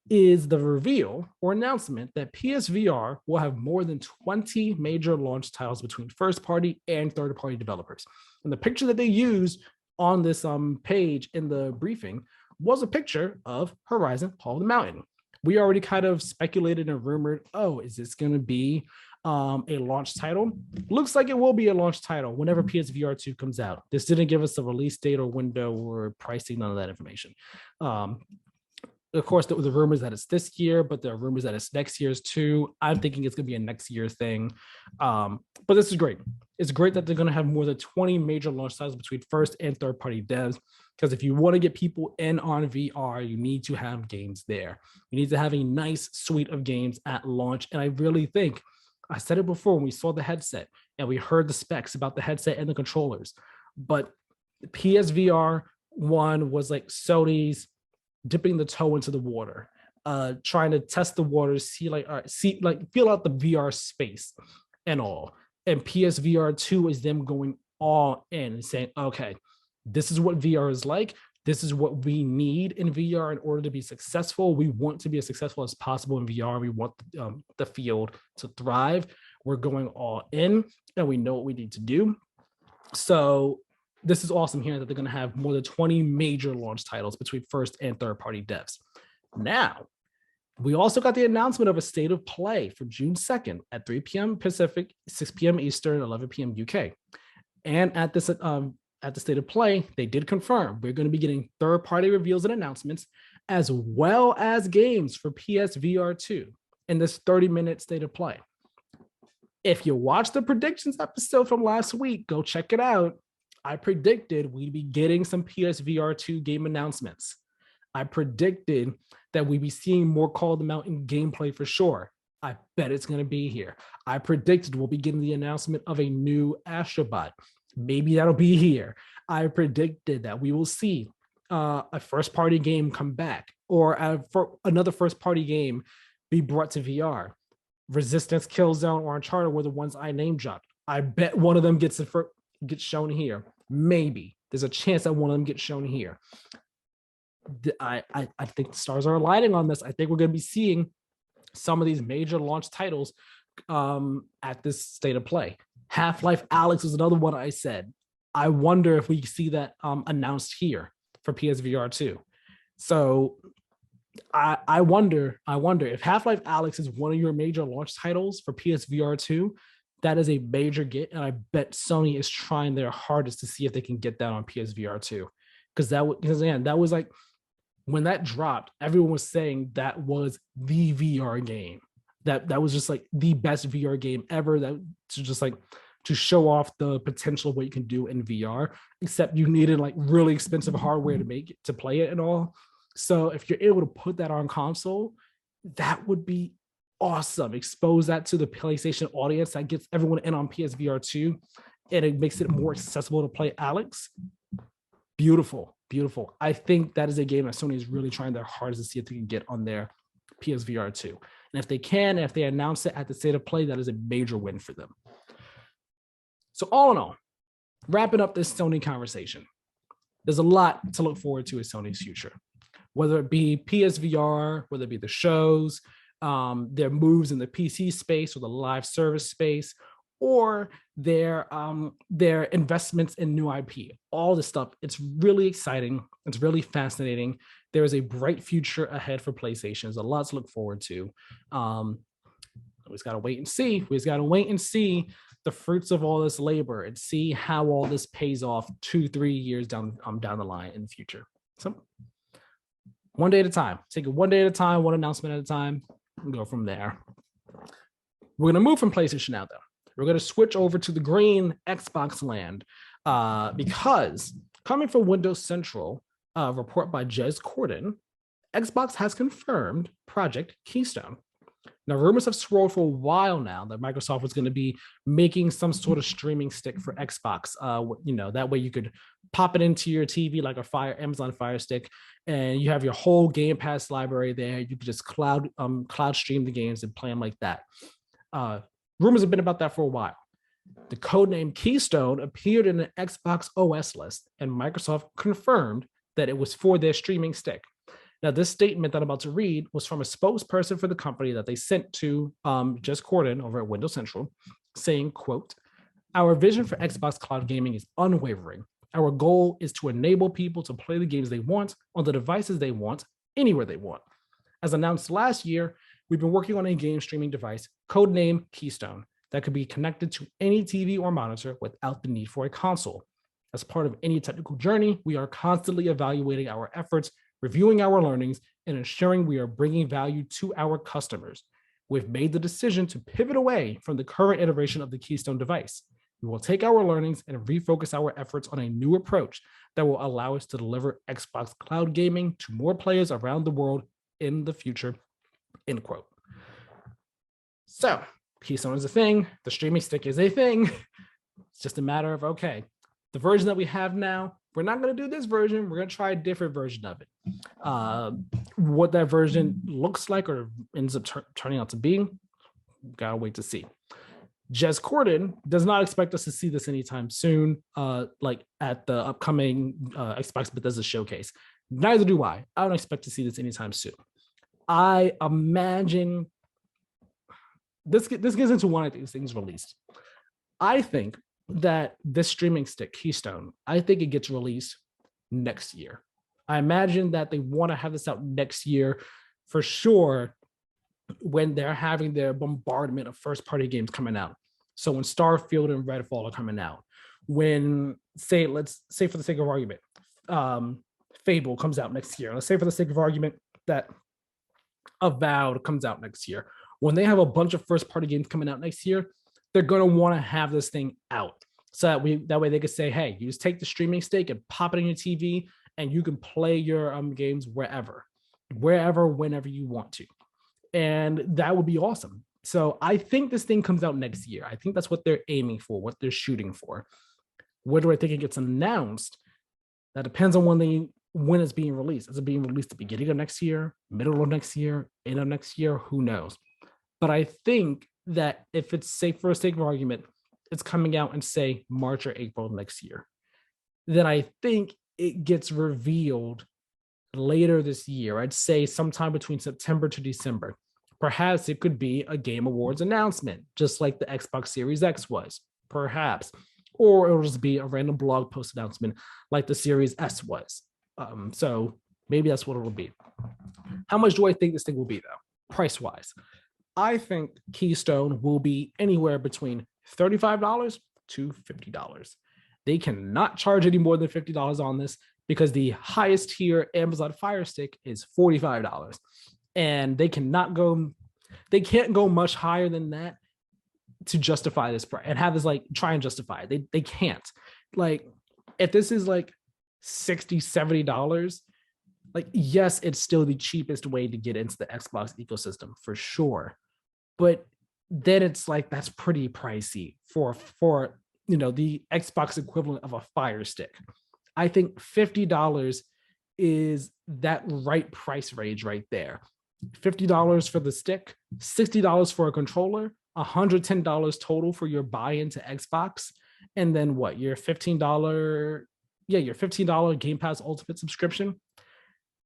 is the reveal or announcement that PSVR will have more than 20 major launch titles between first-party and third-party developers. And the picture that they used on this page in the briefing was a picture of Horizon Call of the Mountain. We already kind of speculated and rumored, is this going to be a launch title? Looks like it will be a launch title whenever PSVR 2 comes out. This didn't give us a release date or window or pricing, none of that information. Of course, the rumors that it's this year, but there are rumors that it's next year's too. I'm thinking it's going to be a next year thing. But this is great. It's great that they're going to have more than 20 major launch titles between first and third party devs. Because if you want to get people in on VR, you need to have games there. You need to have a nice suite of games at launch. And I really think, I said it before when we saw the headset and we heard the specs about the headset and the controllers, but PSVR 1 was like Sony's dipping the toe into the water, trying to test the waters, feel out the VR space and all. And PSVR 2 is them going all in and saying, okay, this is what VR is like. This is what we need in VR in order to be successful. We want to be as successful as possible in VR. We want the field to thrive. We're going all in and we know what we need to do. So this is awesome hearing that they're going to have more than 20 major launch titles between first and third party devs. Now, we also got the announcement of a state of play for June 2nd at 3 p.m. Pacific, 6 p.m. Eastern, 11 p.m. UK. And at this at the state of play, they did confirm we're going to be getting third-party reveals and announcements, as well as games for PSVR 2 in this 30-minute state of play. If you watched the predictions episode from last week, go check it out. I predicted we'd be getting some PSVR 2 game announcements. I predicted that we'd be seeing more Call of the Mountain gameplay for sure. I bet it's going to be here. I predicted we'll be getting the announcement of a new Astrobot. Maybe that'll be here. I predicted that we will see a first-party game come back or another first-party game be brought to VR. Resistance, Killzone, or Uncharted were the ones I name dropped. I bet one of them gets shown here. Maybe. There's a chance that one of them gets shown here. I think the stars are aligning on this. I think we're going to be seeing some of these major launch titles at this state of play. Half-Life Alyx was another one I said. I wonder if we see that announced here for PSVR 2. So I wonder if Half-Life Alyx is one of your major launch titles for PSVR 2. That is a major get, and I bet Sony is trying their hardest to see if they can get that on PSVR 2. Because again, that was like when that dropped, everyone was saying that was the VR game. That was just like the best VR game ever. That to just like to show off the potential of what you can do in VR, except you needed like really expensive hardware to make it to play it and all. So if you're able to put that on console, that would be awesome. Expose that to the PlayStation audience that gets everyone in on PSVR 2 and it makes it more accessible to play Alyx. Beautiful, beautiful. I think that is a game that Sony is really trying their hardest to see if they can get on their PSVR 2. And if they can, if they announce it at the state of play, that is a major win for them. So all in all, wrapping up this Sony conversation, there's a lot to look forward to in Sony's future, whether it be PSVR, whether it be the shows, their moves in the PC space or the live service space, or their investments in new IP, all this stuff. It's really exciting. It's really fascinating. There is a bright future ahead for PlayStation. There's a lot to look forward to. We just got to wait and see. We just got to wait and see the fruits of all this labor and see how all this pays off 2-3 years down the line in the future. So one day at a time. Take it one day at a time, one announcement at a time, and go from there. We're going to move from PlayStation now, though. We're going to switch over to the green Xbox land because coming from Windows Central, a report by Jez Corden, Xbox has confirmed Project Keystone. Now, rumors have swirled for a while now that Microsoft was going to be making some sort of streaming stick for Xbox. That way you could pop it into your TV like a Amazon Fire Stick, and you have your whole Game Pass library there. You could just cloud stream the games and play them like that. Rumors have been about that for a while. The codename Keystone appeared in an Xbox OS list, and Microsoft confirmed that it was for their streaming stick. Now, this statement that I'm about to read was from a spokesperson for the company that they sent to Jez Corden over at Windows Central, saying, quote, "Our vision for Xbox cloud gaming is unwavering. Our goal is to enable people to play the games they want on the devices they want, anywhere they want. As announced last year, we've been working on a game streaming device, codename Keystone, that could be connected to any TV or monitor without the need for a console. As part of any technical journey, we are constantly evaluating our efforts, reviewing our learnings, and ensuring we are bringing value to our customers. We've made the decision to pivot away from the current iteration of the Keystone device. We will take our learnings and refocus our efforts on a new approach that will allow us to deliver Xbox cloud gaming to more players around the world in the future," end quote. So Keystone is a thing. The streaming stick is a thing. It's just a matter of, okay, the version that we have now, we're not going to do this version. We're going to try a different version of it. What that version looks like or ends up turning out to be, gotta wait to see. Jez Corden does not expect us to see this anytime soon, like at the upcoming Xbox Bethesda showcase. Neither do I. I don't expect to see this anytime soon. I imagine this gets into one of these things released. I think that this streaming stick, Keystone, I think it gets released next year. I imagine that they want to have this out next year for sure when they're having their bombardment of first-party games coming out. So when Starfield and Redfall are coming out, when, let's say for the sake of argument, Fable comes out next year. Let's say for the sake of argument that Avowed comes out next year. When they have a bunch of first-party games coming out next year, they're going to want to have this thing out. So that way they could say, hey, you just take the streaming stick and pop it in your TV, and you can play your games wherever, whenever you want to. And that would be awesome. So I think this thing comes out next year. I think that's what they're aiming for, what they're shooting for. Whether I think it gets announced, that depends on when it's being released. Is it being released at the beginning of next year, middle of next year, end of next year? Who knows? But I think that if it's safe for the sake of argument, it's coming out in, say, March or April next year, then I think it gets revealed later this year. I'd say sometime between September to December. Perhaps it could be a Game Awards announcement, just like the Xbox Series X was, perhaps. Or it'll just be a random blog post announcement like the Series S was. So Maybe that's what it'll be. How much do I think this thing will be, though, price wise? I think Keystone will be anywhere between $35 to $50. They cannot charge any more than $50 on this because the highest tier Amazon Fire Stick is $45. And they can't go much higher than that to justify this price and have this like try and justify it. They can't. Like, if this is like $60, $70, like, yes, it's still the cheapest way to get into the Xbox ecosystem for sure. But then it's like, that's pretty pricey for the Xbox equivalent of a Fire Stick. I think $50 is that right price range right there. $50 for the stick, $60 for a controller, $110 total for your buy-in to Xbox, and then what? Your $15 Game Pass Ultimate subscription.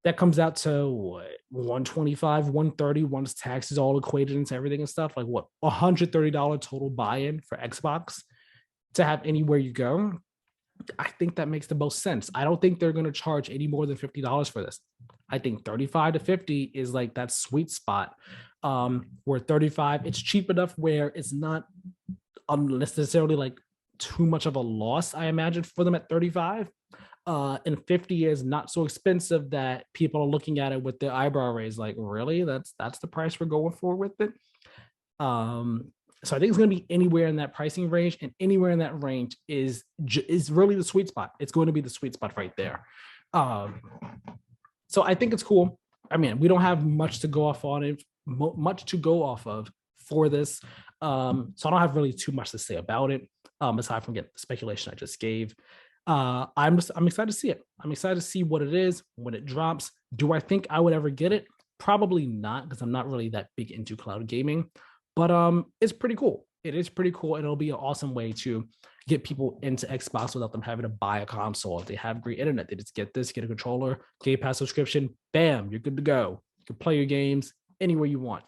That comes out to what, 125, 130 once taxes all equated into everything and stuff. Like what, $130 total buy-in for Xbox to have anywhere you go. I think that makes the most sense. I don't think they're going to charge any more than $50 for this. I think 35 to 50 is like that sweet spot where 35, it's cheap enough where it's not unnecessarily like too much of a loss, I imagine, for them at 35. And 50 is not so expensive that people are looking at it with their eyebrow raised, like, really? That's the price we're going for with it. So I think it's going to be anywhere in that pricing range, and anywhere in that range is really the sweet spot. It's going to be the sweet spot right there. So I think it's cool. I mean, we don't have much to go off on it, much to go off of for this. So I don't have really too much to say about it, aside from the speculation I just gave. I'm excited to see it. I'm excited to see what it is when it drops. Do I think I would ever get it? Probably not, because I'm not really that big into cloud gaming. But it's pretty cool. It is pretty cool, and it'll be an awesome way to get people into Xbox without them having to buy a console. If they have great internet, they just get a controller, Game Pass subscription, bam, you're good to go. You can play your games anywhere you want.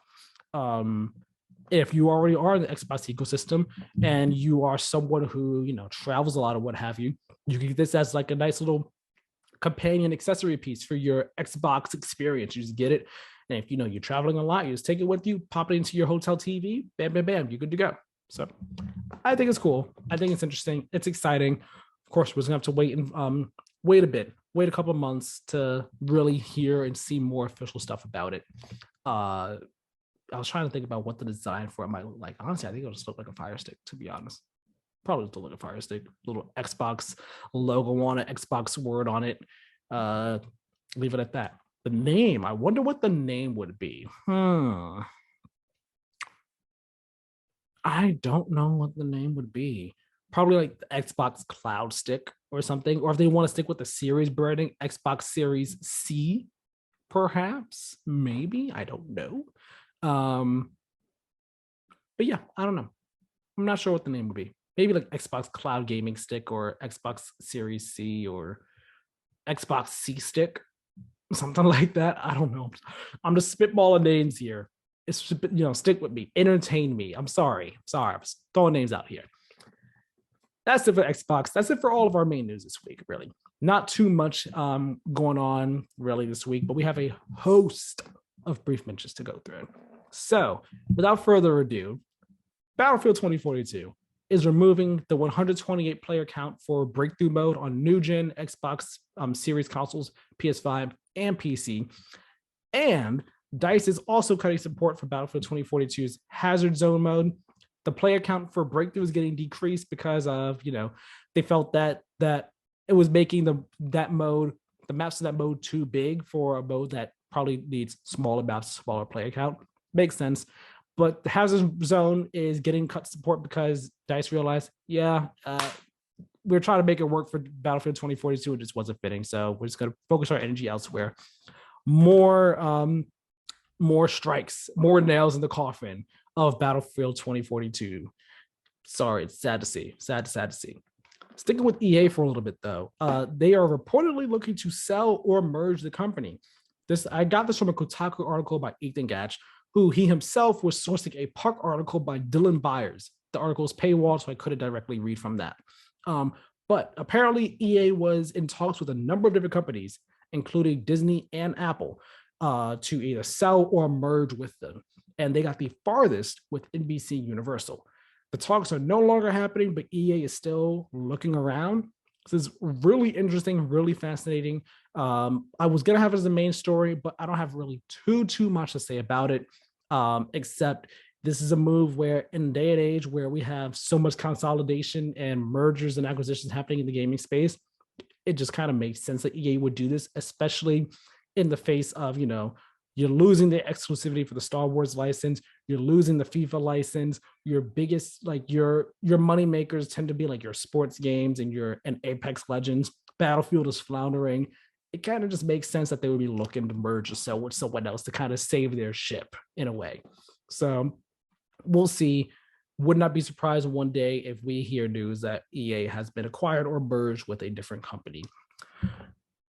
If you already are in the Xbox ecosystem and you are someone who, travels a lot or what have you, you can get this as like a nice little companion accessory piece for your Xbox experience. You just get it. And if you're traveling a lot, you just take it with you, pop it into your hotel TV, bam, bam, bam, you're good to go. So I think it's cool. I think it's interesting. It's exciting. Of course, we're gonna have to wait and wait a couple of months to really hear and see more official stuff about it. I was trying to think about what the design for it might look like. Honestly, I think it'll just look like a Fire Stick, to be honest. Probably just look like a Fire Stick, little Xbox logo on it, Xbox word on it. Leave it at that. The name, I wonder what the name would be. I don't know what the name would be. Probably like the Xbox Cloud Stick or something. Or if they want to stick with the series branding, Xbox Series C, perhaps, maybe. I don't know. But yeah, I don't know. I'm not sure what the name would be. Maybe like Xbox Cloud Gaming Stick or Xbox Series C or Xbox C Stick. Something like that. I don't know. I'm just spitballing names here. It's stick with me, entertain me. I'm sorry. I'm just throwing names out here. That's it for Xbox. That's it for all of our main news this week. Really, not too much going on really this week, but we have a host of brief mentions to go through. So, without further ado, Battlefield 2042 is removing the 128 player count for breakthrough mode on new gen Xbox Series consoles, PS5, and PC. And DICE is also cutting support for Battlefield 2042's Hazard Zone mode. The player count for breakthrough is getting decreased because of, they felt that it was making the maps of that mode too big for a mode that probably needs smaller maps, smaller player count. Makes sense. But the Hazard Zone is getting cut support because DICE realized, we're trying to make it work for Battlefield 2042. It just wasn't fitting. So we're just going to focus our energy elsewhere. More strikes, more nails in the coffin of Battlefield 2042. Sorry, it's sad to see. Sad to see. Sticking with EA for a little bit, though, they are reportedly looking to sell or merge the company. I got this from a Kotaku article by Ethan Gatch, who he himself was sourcing a Park article by Dylan Byers. The article is paywall, so I couldn't directly read from that. But apparently EA was in talks with a number of different companies, including Disney and Apple, to either sell or merge with them. And they got the farthest with NBC Universal. The talks are no longer happening, but EA is still looking around. This is really interesting, really fascinating. I was gonna have it as the main story, but I don't have really too much to say about it, except this is a move where, in a day and age where we have so much consolidation and mergers and acquisitions happening in the gaming space, it just kind of makes sense that EA would do this, especially in the face of, you're losing the exclusivity for the Star Wars license, you're losing the FIFA license, your biggest, like your money makers tend to be like your sports games and Apex Legends. Battlefield is floundering. It kind of just makes sense that they would be looking to merge or sell with someone else to kind of save their ship in a way. So we'll see. Would not be surprised one day if we hear news that EA has been acquired or merged with a different company.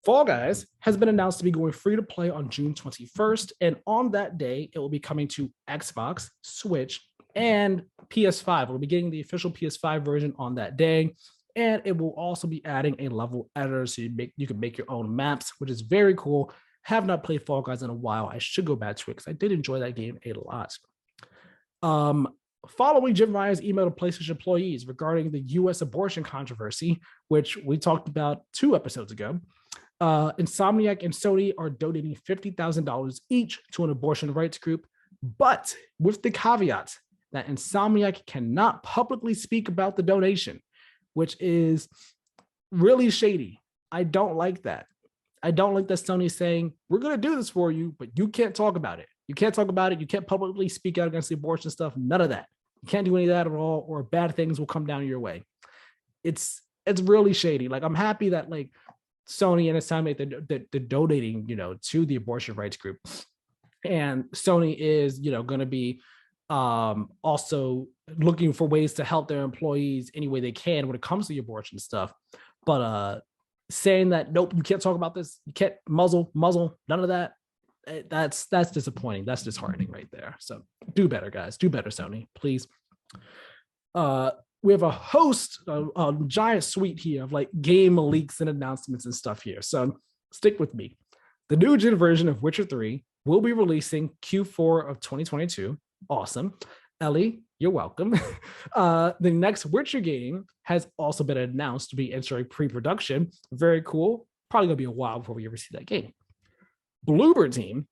Fall Guys has been announced to be going free to play on June 21st. And on that day, it will be coming to Xbox, Switch, and PS5. We'll be getting the official PS5 version on that day. And it will also be adding a level editor so you can make your own maps, which is very cool. Have not played Fall Guys in a while. I should go back to it because I did enjoy that game a lot. Following Jim Ryan's email to PlayStation employees regarding the U.S. abortion controversy, which we talked about 2 episodes ago, Insomniac and Sony are donating $50,000 each to an abortion rights group, but with the caveat that Insomniac cannot publicly speak about the donation, which is really shady. I don't like that. I don't like that Sony's saying, we're going to do this for you, but you can't talk about it. You can't talk about it. You can't publicly speak out against the abortion stuff. None of that. You can't do any of that at all, or bad things will come down your way. It's really shady. Like, I'm happy that like Sony and Insomniac, they're donating, to the abortion rights group. And Sony is, going to be also looking for ways to help their employees any way they can when it comes to the abortion stuff. But saying that, nope, you can't talk about this, you can't muzzle, none of that, that's disappointing. That's disheartening right there. So do better, guys. Do better, Sony, please. We have a host, a giant suite here of like game leaks and announcements and stuff here. So stick with me. The new gen version of Witcher 3 will be releasing Q4 of 2022. Awesome. Ellie, you're welcome. The next Witcher game has also been announced to be entering pre-production. Very cool. Probably gonna be a while before we ever see that game. Bloober Team,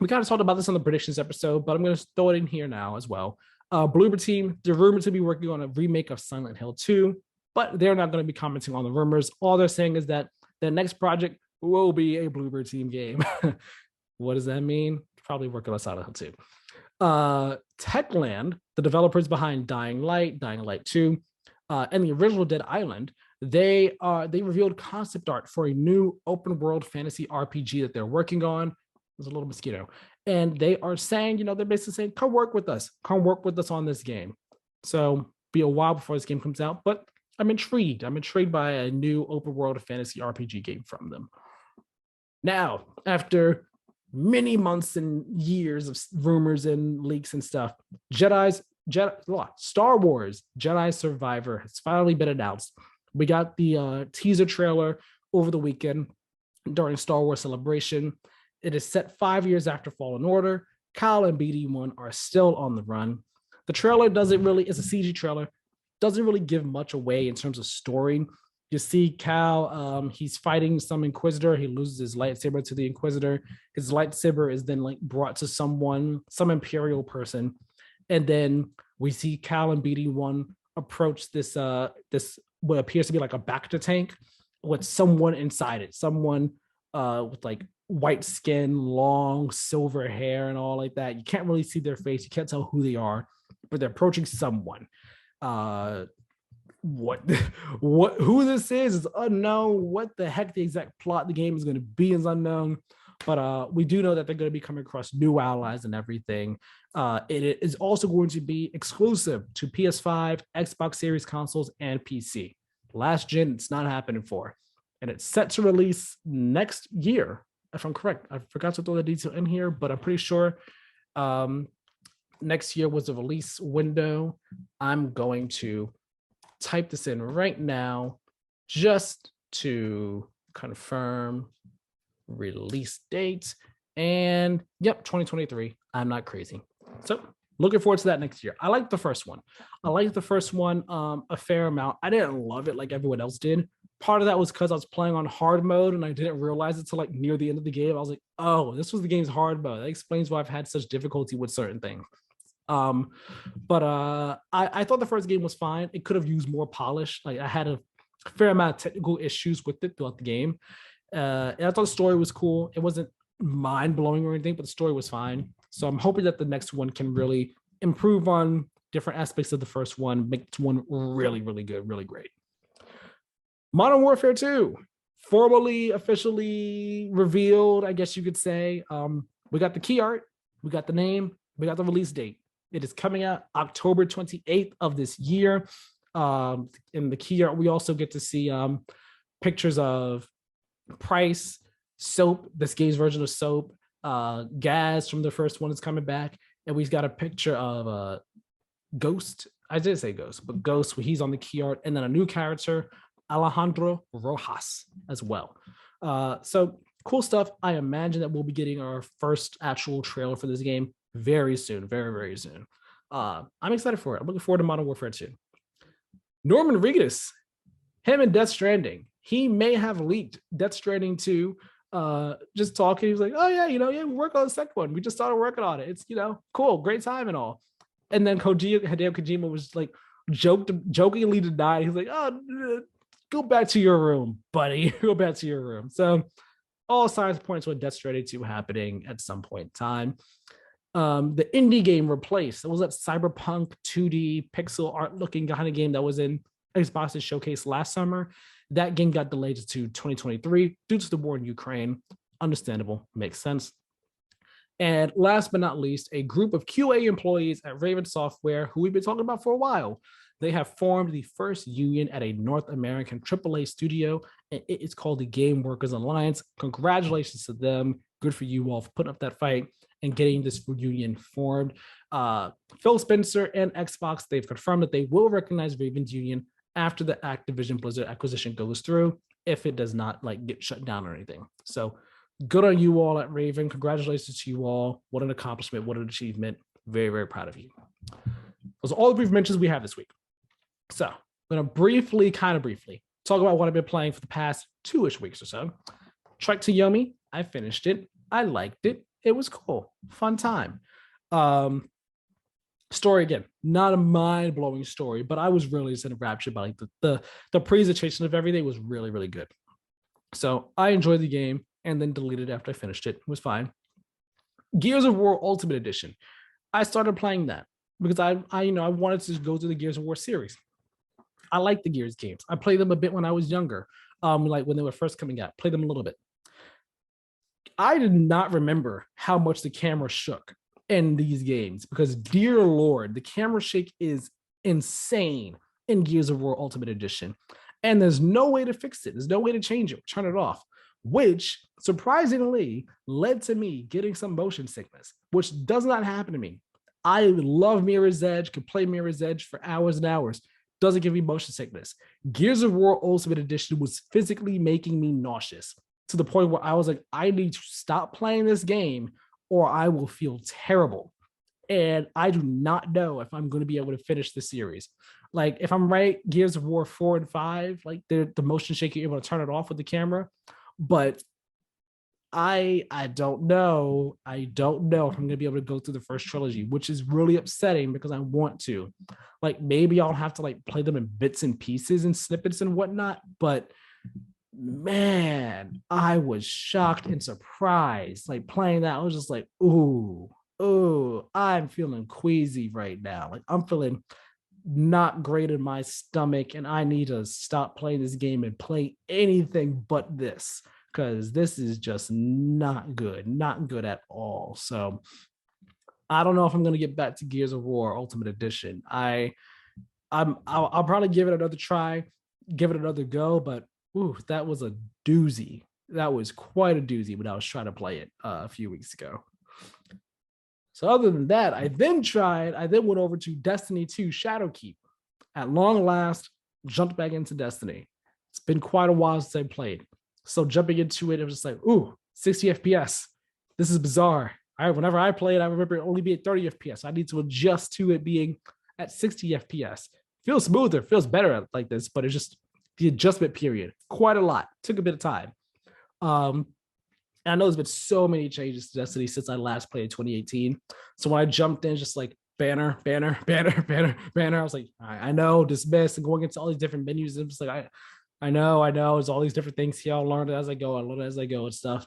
we kind of talked about this on the predictions episode, but I'm going to throw it in here now as well. Bloober Team, they're rumored to be working on a remake of Silent Hill 2, but they're not going to be commenting on the rumors. All they're saying is that the next project will be a Bloober Team game. What does that mean? Probably working on Silent Hill 2. Techland, the developers behind Dying Light 2, and the original Dead Island, they revealed concept art for a new open world fantasy RPG that they're working on. There's a little mosquito. And they are saying, they're basically saying, come work with us on this game. So be a while before this game comes out, but I'm intrigued. I'm intrigued by a new open world fantasy RPG game from them. Now, after many months and years of rumors and leaks and stuff, Star Wars Jedi Survivor has finally been announced. We got the teaser trailer over the weekend during Star Wars Celebration. It is set 5 years after Fallen Order. Kyle and BD1 are still on the run. The trailer it's a CG trailer, doesn't really give much away in terms of story. You see Cal, he's fighting some Inquisitor. He loses his lightsaber to the Inquisitor. His lightsaber is then like brought to some Imperial person. And then we see Cal and BD1 approach this what appears to be like a Bacta tank with someone inside it. Someone with like white skin, long silver hair and all like that. You can't really see their face. You can't tell who they are, but they're approaching someone. Who this is unknown. What the heck the exact plot of the game is going to be is unknown. But we do know that they're going to be coming across new allies and everything. It is also going to be exclusive to PS5, Xbox Series consoles, and PC. Last gen, it's not happening for. And it's set to release next year, if I'm correct. I forgot to throw the detail in here, but I'm pretty sure next year was the release window. I'm going to type this in right now just to confirm. release date. And yep, 2023. I'm not crazy. So looking forward to that next year. I like the first one. A fair amount. I didn't love it like everyone else did. Part of that was because I was playing on hard mode and I didn't realize it till like near the end of the game. I was like, oh, this was the game's hard mode. That explains why I've had such difficulty with certain things. I thought the first game was fine. It could have used more polish. Like I had a fair amount of technical issues with it throughout the game. And I thought the story was cool. It wasn't mind blowing or anything, but the story was fine. So I'm hoping that the next one can really improve on different aspects of the first one, make this one really, really good, really great. Modern Warfare 2, formally, officially revealed, I guess you could say. We got the key art, we got the name, we got the release date. It is coming out October 28th of this year. In the key art, we also get to see pictures of Price, Soap, this game's version of Soap, Gaz from the first one is coming back, and we've got a picture of Ghost. I did say Ghost, but Ghost, he's on the key art, and then a new character, Alejandro Rojas, as well. So cool stuff. I imagine that we'll be getting our first actual trailer for this game very soon, very, very soon. I'm excited for it. I'm looking forward to Modern Warfare 2. Norman Reedus, him and Death Stranding. He may have leaked Death Stranding 2. Just talking, he was like, oh yeah, we work on the second one. We just started working on it. It's cool, great time and all. And then Hideo Kojima was like jokingly denied. He's like, oh, go back to your room, buddy. Go back to your room. So all signs point to a Death Stranding 2 happening at some point in time. The indie game replaced. It was that cyberpunk 2D pixel art looking kind of game that was in Xbox's showcase last summer. That game got delayed to 2023 due to the war in Ukraine. Understandable, makes sense. And last but not least, a group of QA employees at Raven Software, who we've been talking about for a while, they have formed the first union at a North American AAA studio, and it is called the Game Workers Alliance. Congratulations to them. Good for you all for putting up that fight and getting this union formed. Phil Spencer and Xbox, they've confirmed that they will recognize Raven's union after the Activision Blizzard acquisition goes through, if it does not get shut down or anything. So good on you all at Raven. Congratulations to you all. What an accomplishment. What an achievement. Very, very proud of you. Those are all the brief mentions we have this week. So I'm going to briefly talk about what I've been playing for the past 2-ish weeks or so. Trek to Yomi, I finished it. I liked it. It was cool. Fun time. Story, again, not a mind-blowing story, but I was really just enraptured by the presentation of everything was really, really good. So I enjoyed the game and then deleted it after I finished it. It was fine. Gears of War Ultimate Edition. I started playing that because I wanted to go through the Gears of War series. I like the Gears games. I played them a bit when I was younger, like when they were first coming out. Played them a little bit. I did not remember how much the camera shook in these games because, dear Lord, the camera shake is insane in Gears of War Ultimate Edition. And there's no way to fix it. There's no way to change it, turn it off, which surprisingly led to me getting some motion sickness, which does not happen to me. I love Mirror's Edge, could play Mirror's Edge for hours and hours. Doesn't give me motion sickness. Gears of War Ultimate Edition was physically making me nauseous to the point where I was like, I need to stop playing this game or I will feel terrible. And I do not know if I'm going to be able to finish the series. Like, if I'm right, Gears of War 4 and 5, like the motion shaking, you're able to turn it off with the camera. But I don't know. I don't know if I'm going to be able to go through the first trilogy, which is really upsetting because I want to. Like, maybe I'll have to play them in bits and pieces and snippets and whatnot. But man, I was shocked and surprised. Playing that, I was just like, ooh, I'm feeling queasy right now. I'm feeling not great in my stomach, and I need to stop playing this game and play anything but this, because this is just not good at all. So I don't know if I'm going to get back to Gears of War Ultimate Edition. I'll probably give it another try, give it another go, but that was a doozy. That was quite a doozy when I was trying to play it a few weeks ago. So other than that, I then went over to Destiny 2 Shadowkeep. At long last, jumped back into Destiny. It's been quite a while since I played. So jumping into it, it was just like, 60 FPS. This is bizarre. Whenever I play it, I remember it only be at 30 FPS. I need to adjust to it being at 60 FPS. Feels smoother, feels better like this, but it's just the adjustment period. Quite a lot. Took a bit of time. And I know there's been so many changes to Destiny since I last played in 2018. So when I jumped in, just like banner, banner, banner, banner, banner, I was like, I know, dismiss, and going into all these different menus. I'm just like, I know, there's all these different things here. I'll learn it as I go. And stuff.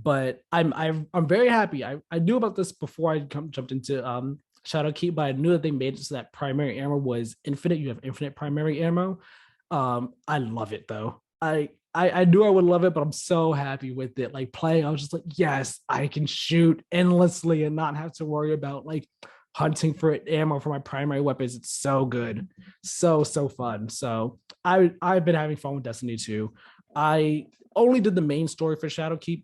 But I'm very happy. I knew about this before I jumped into Shadowkeep, but I knew that they made it so that primary ammo was infinite. You have infinite primary ammo. I love it though. I knew I would love it, but I'm so happy with it. Like playing, I was just like, yes, I can shoot endlessly and not have to worry about like hunting for ammo for my primary weapons. It's so good, so fun. So I've been having fun with Destiny 2. I only did the main story for Shadowkeep.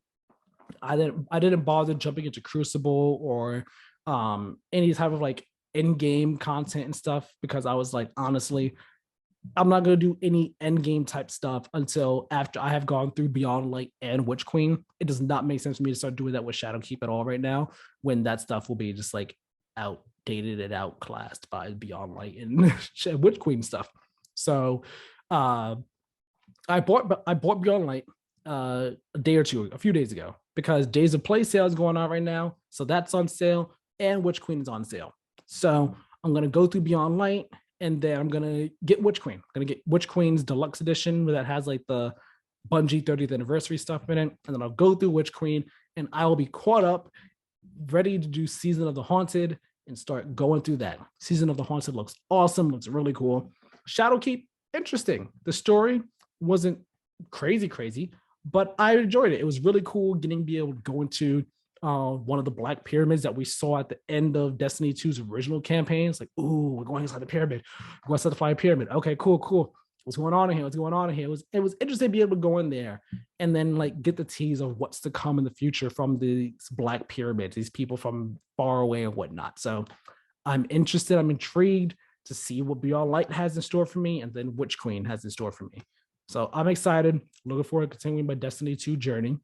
I didn't bother jumping into Crucible or any type of like in-game content and stuff, because I was like, honestly, I'm not going to do any end game type stuff until after I have gone through Beyond Light and Witch Queen. It does not make sense for me to start doing that with Shadowkeep at all right now, when that stuff will be just like outdated and outclassed by Beyond Light and Witch Queen stuff. So I bought Beyond Light a few days ago, because Days of Play sale is going on right now. So that's on sale, and Witch Queen is on sale. So I'm going to go through Beyond Light, and then I'm going to get Witch Queen. I'm going to get Witch Queen's deluxe edition, where that has like the Bungie 30th anniversary stuff in it. And then I'll go through Witch Queen, and I will be caught up, ready to do Season of the Haunted and start going through that. Season of the Haunted looks awesome. Looks really cool. Shadowkeep, interesting. The story wasn't crazy, but I enjoyed it. It was really cool be able to go into one of the black pyramids that we saw at the end of Destiny 2's original campaign. It's like, ooh, we're going inside the pyramid. We're going inside the fire pyramid. Okay, cool. What's going on in here? It was interesting to be able to go in there and then like get the tease of what's to come in the future from these black pyramids, these people from far away and whatnot. So I'm interested. I'm intrigued to see what Beyond Light has in store for me, and then Witch Queen has in store for me. So I'm excited. Looking forward to continuing my Destiny 2 journey.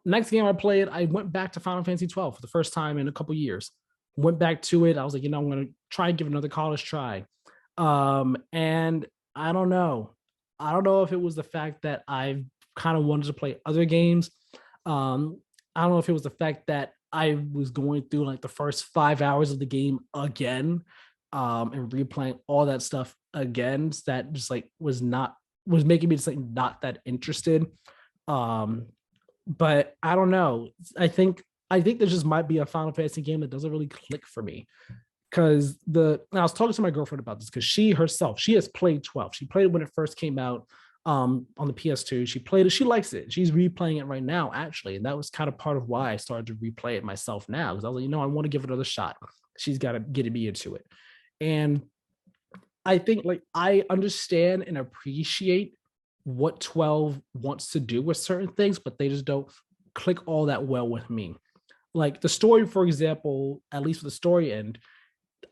Next game I played, I went back to Final Fantasy 12 for the first time in a couple years. Went back to it. I was like, I'm going to try and give it another college try. And I don't know. I don't know if it was the fact that I kind of wanted to play other games. I don't know if it was the fact that I was going through like the first 5 hours of the game again, and replaying all that stuff again, that just like was making me just like not that interested. But I don't know. I think there just might be a Final Fantasy game that doesn't really click for me. Because I was talking to my girlfriend about this, because she has played 12. She played it when it first came out on the PS2. She played it. She likes it. She's replaying it right now, actually. And that was kind of part of why I started to replay it myself now. Because I was like, I want to give it another shot. She's got to get me into it. And I think like I understand and appreciate what 12 wants to do with certain things, but they just don't click all that well with me. Like the story, for example, at least with the story end,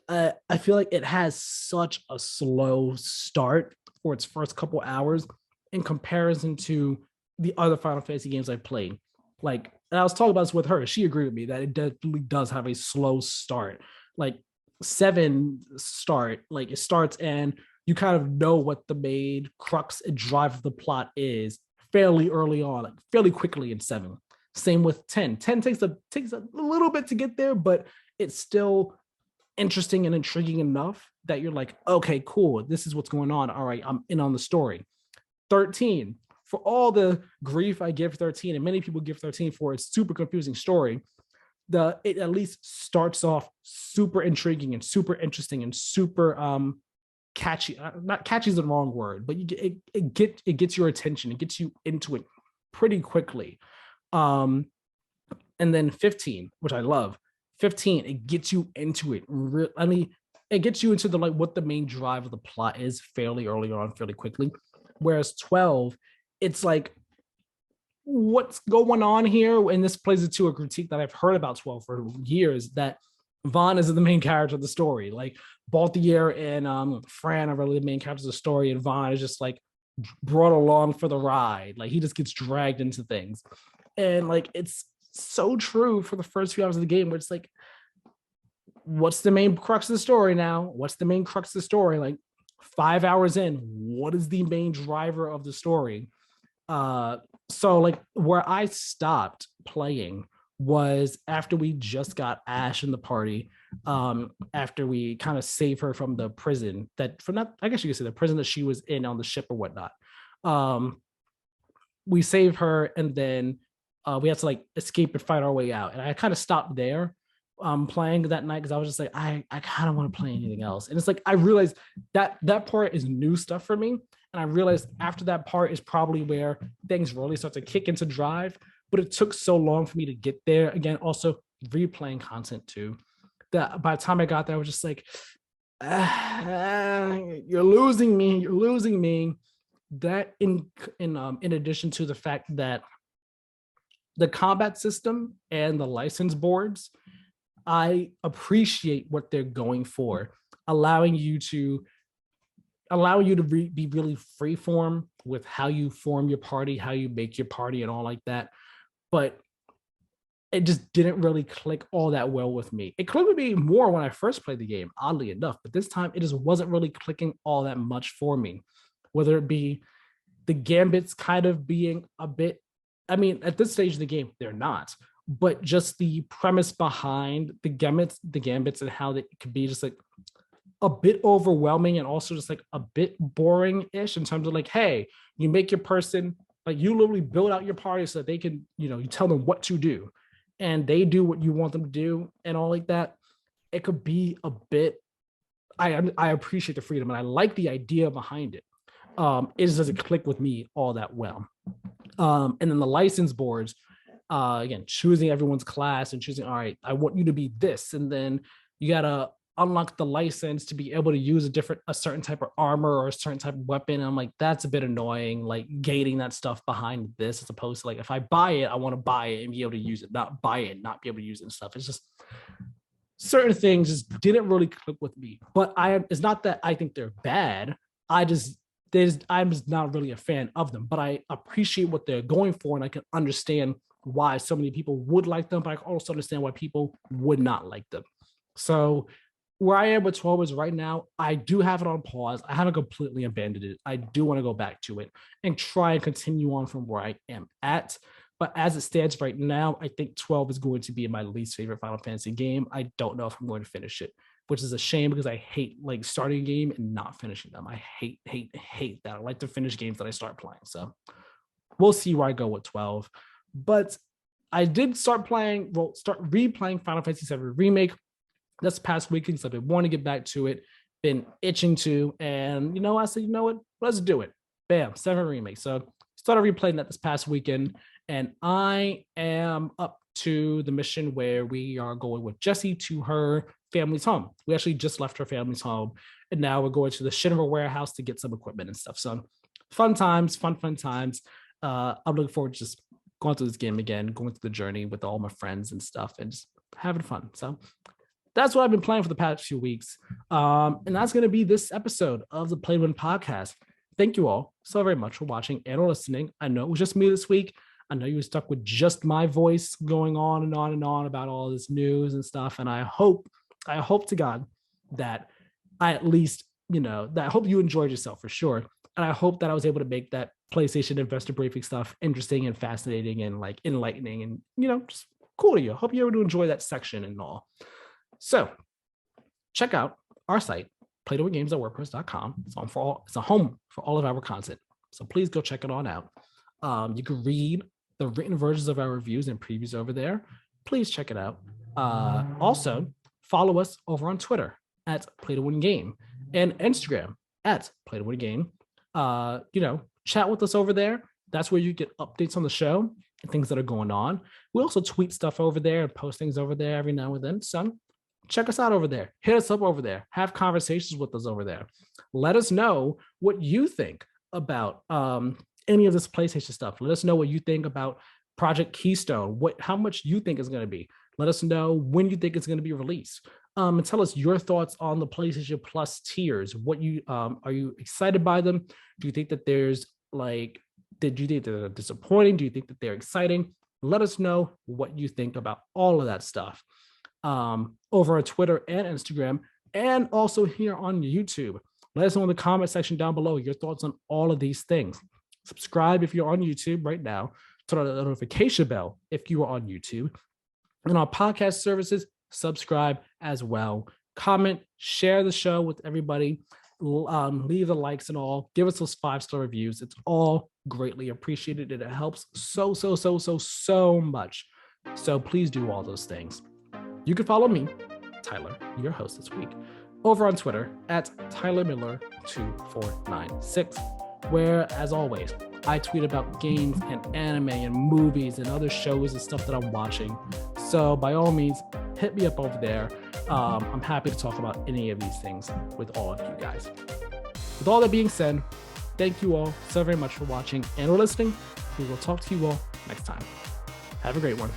I feel like it has such a slow start for its first couple hours in comparison to the other Final Fantasy games I played. Like, and I was talking about this with her. She agreed with me that it definitely does have a slow start. Like 7 start, like it starts and you kind of know what the main crux and drive of the plot is fairly early on, like fairly quickly in 7. Same with 10. 10 takes a little bit to get there, but it's still interesting and intriguing enough that you're like, okay, cool, this is what's going on. All right, I'm in on the story. 13, for all the grief I give 13, and many people give 13 for its super confusing story, it at least starts off super intriguing and super interesting and super catchy. Not catchy is the wrong word, but it gets your attention. It gets you into it pretty quickly. And then 15, which I love. 15, it gets you into it. I mean, it gets you into the like what the main drive of the plot is fairly early on, fairly quickly. Whereas 12, it's like, what's going on here? And this plays into a critique that I've heard about 12 for years, that Vaughn is the main character of the story. Like Balthier and Fran are really the main characters of the story, and Vaughn is just like brought along for the ride. Like he just gets dragged into things. And like it's so true for the first few hours of the game, where it's like, what's the main crux of the story now? What's the main crux of the story? Like 5 hours in, what is the main driver of the story? So like where I stopped playing was after we just got Ash in the party, after we kind of saved her from the prison that from that, I guess you could say the prison that she was in on the ship or whatnot. We saved her, and then we had to like escape and fight our way out. And I kind of stopped there playing that night because I was just like, I kind of want to play anything else. And it's like I realized that that part is new stuff for me. And I realized after that part is probably where things really start to kick into drive. But it took so long for me to get there. Again, also replaying content too. That by the time I got there, I was just like, you're losing me. You're losing me. That in addition to the fact that the combat system and the license boards, I appreciate what they're going for, allowing you to be really free form with how you form your party, how you make your party, and all like that. But it just didn't really click all that well with me. It clicked with me more when I first played the game, oddly enough, but this time it just wasn't really clicking all that much for me. Whether it be the gambits kind of being a bit, I mean, at this stage of the game, they're not, but just the premise behind the gambits and how they could be just like a bit overwhelming and also just like a bit boring-ish in terms of like, hey, you make your person, like you literally build out your party so that they can, you tell them what to do and they do what you want them to do and all like that. It could be a bit, I appreciate the freedom and I like the idea behind it. It just doesn't click with me all that well. And then the license boards, again, choosing everyone's class and choosing, all right, I want you to be this. And then you got to unlock the license to be able to use a certain type of armor or a certain type of weapon. And I'm like, that's a bit annoying, like gating that stuff behind this, as opposed to like, if I buy it, I want to buy it and be able to use it, not buy it, not be able to use it and stuff. It's just certain things just didn't really click with me. But it's not that I think they're bad. I'm just not really a fan of them, but I appreciate what they're going for. And I can understand why so many people would like them, but I can also understand why people would not like them. So where I am with 12 is right now, I do have it on pause. I haven't completely abandoned it. I do want to go back to it and try and continue on from where I am at. But as it stands right now, I think 12 is going to be my least favorite Final Fantasy game. I don't know if I'm going to finish it, which is a shame because I hate like starting a game and not finishing them. I hate that. I like to finish games that I start playing. So we'll see where I go with 12. But I did start replaying Final Fantasy VII Remake this past weekend because I've been wanting to get back to it, been itching to, and I said, you know what, let's do it. Bam, 7 Remake. So started replaying that this past weekend, and I am up to the mission where we are going with Jessie to her family's home. We actually just left her family's home, and now we're going to the Shinra warehouse to get some equipment and stuff. So fun times. I'm looking forward to just going through this game again, going through the journey with all my friends and stuff, and just having fun. So that's what I've been playing for the past few weeks. And that's going to be this episode of the Play One podcast. Thank you all so very much for watching and listening. I know it was just me this week. I know you were stuck with just my voice going on and on and on about all this news and stuff. And I hope to God that I at least, that I hope you enjoyed yourself for sure. And I hope that I was able to make that PlayStation investor briefing stuff interesting and fascinating and like enlightening and, just cool to you. I hope you're able to enjoy that section and all. So check out our site, playtoongames.wordpress.com. It's a home for all of our content. So please go check it on out. You can read the written versions of our reviews and previews over there. Please check it out. Also, follow us over on Twitter at PlayToWinGame and Instagram at PlayToWinGame. Chat with us over there. That's where you get updates on the show and things that are going on. We also tweet stuff over there and post things over there every now and then. So check us out over there. Hit us up over there. Have conversations with us over there. Let us know what you think about any of this PlayStation stuff. Let us know what you think about Project Keystone, how much you think is going to be. Let us know when you think it's going to be released. and tell us your thoughts on the PlayStation Plus tiers. What you are you excited by them? Do you think that there's like, did you think they're disappointing? Do you think that they're exciting? Let us know what you think about all of that stuff over on Twitter and Instagram, and also here on YouTube. Let us know in the comment section down below your thoughts on all of these things. Subscribe if you're on YouTube right now. Turn on the notification bell if you are on YouTube. And on podcast services, subscribe as well. Comment, share the show with everybody. Leave the likes and all. Give us those 5-star reviews. It's all greatly appreciated, and it helps so much. So please do all those things. You can follow me, Tyler, your host this week, over on Twitter at Tyler Miller 2496, where, as always, I tweet about games and anime and movies and other shows and stuff that I'm watching. So by all means, hit me up over there. I'm happy to talk about any of these things with all of you guys. With all that being said, thank you all so very much for watching and or listening. We will talk to you all next time. Have a great one.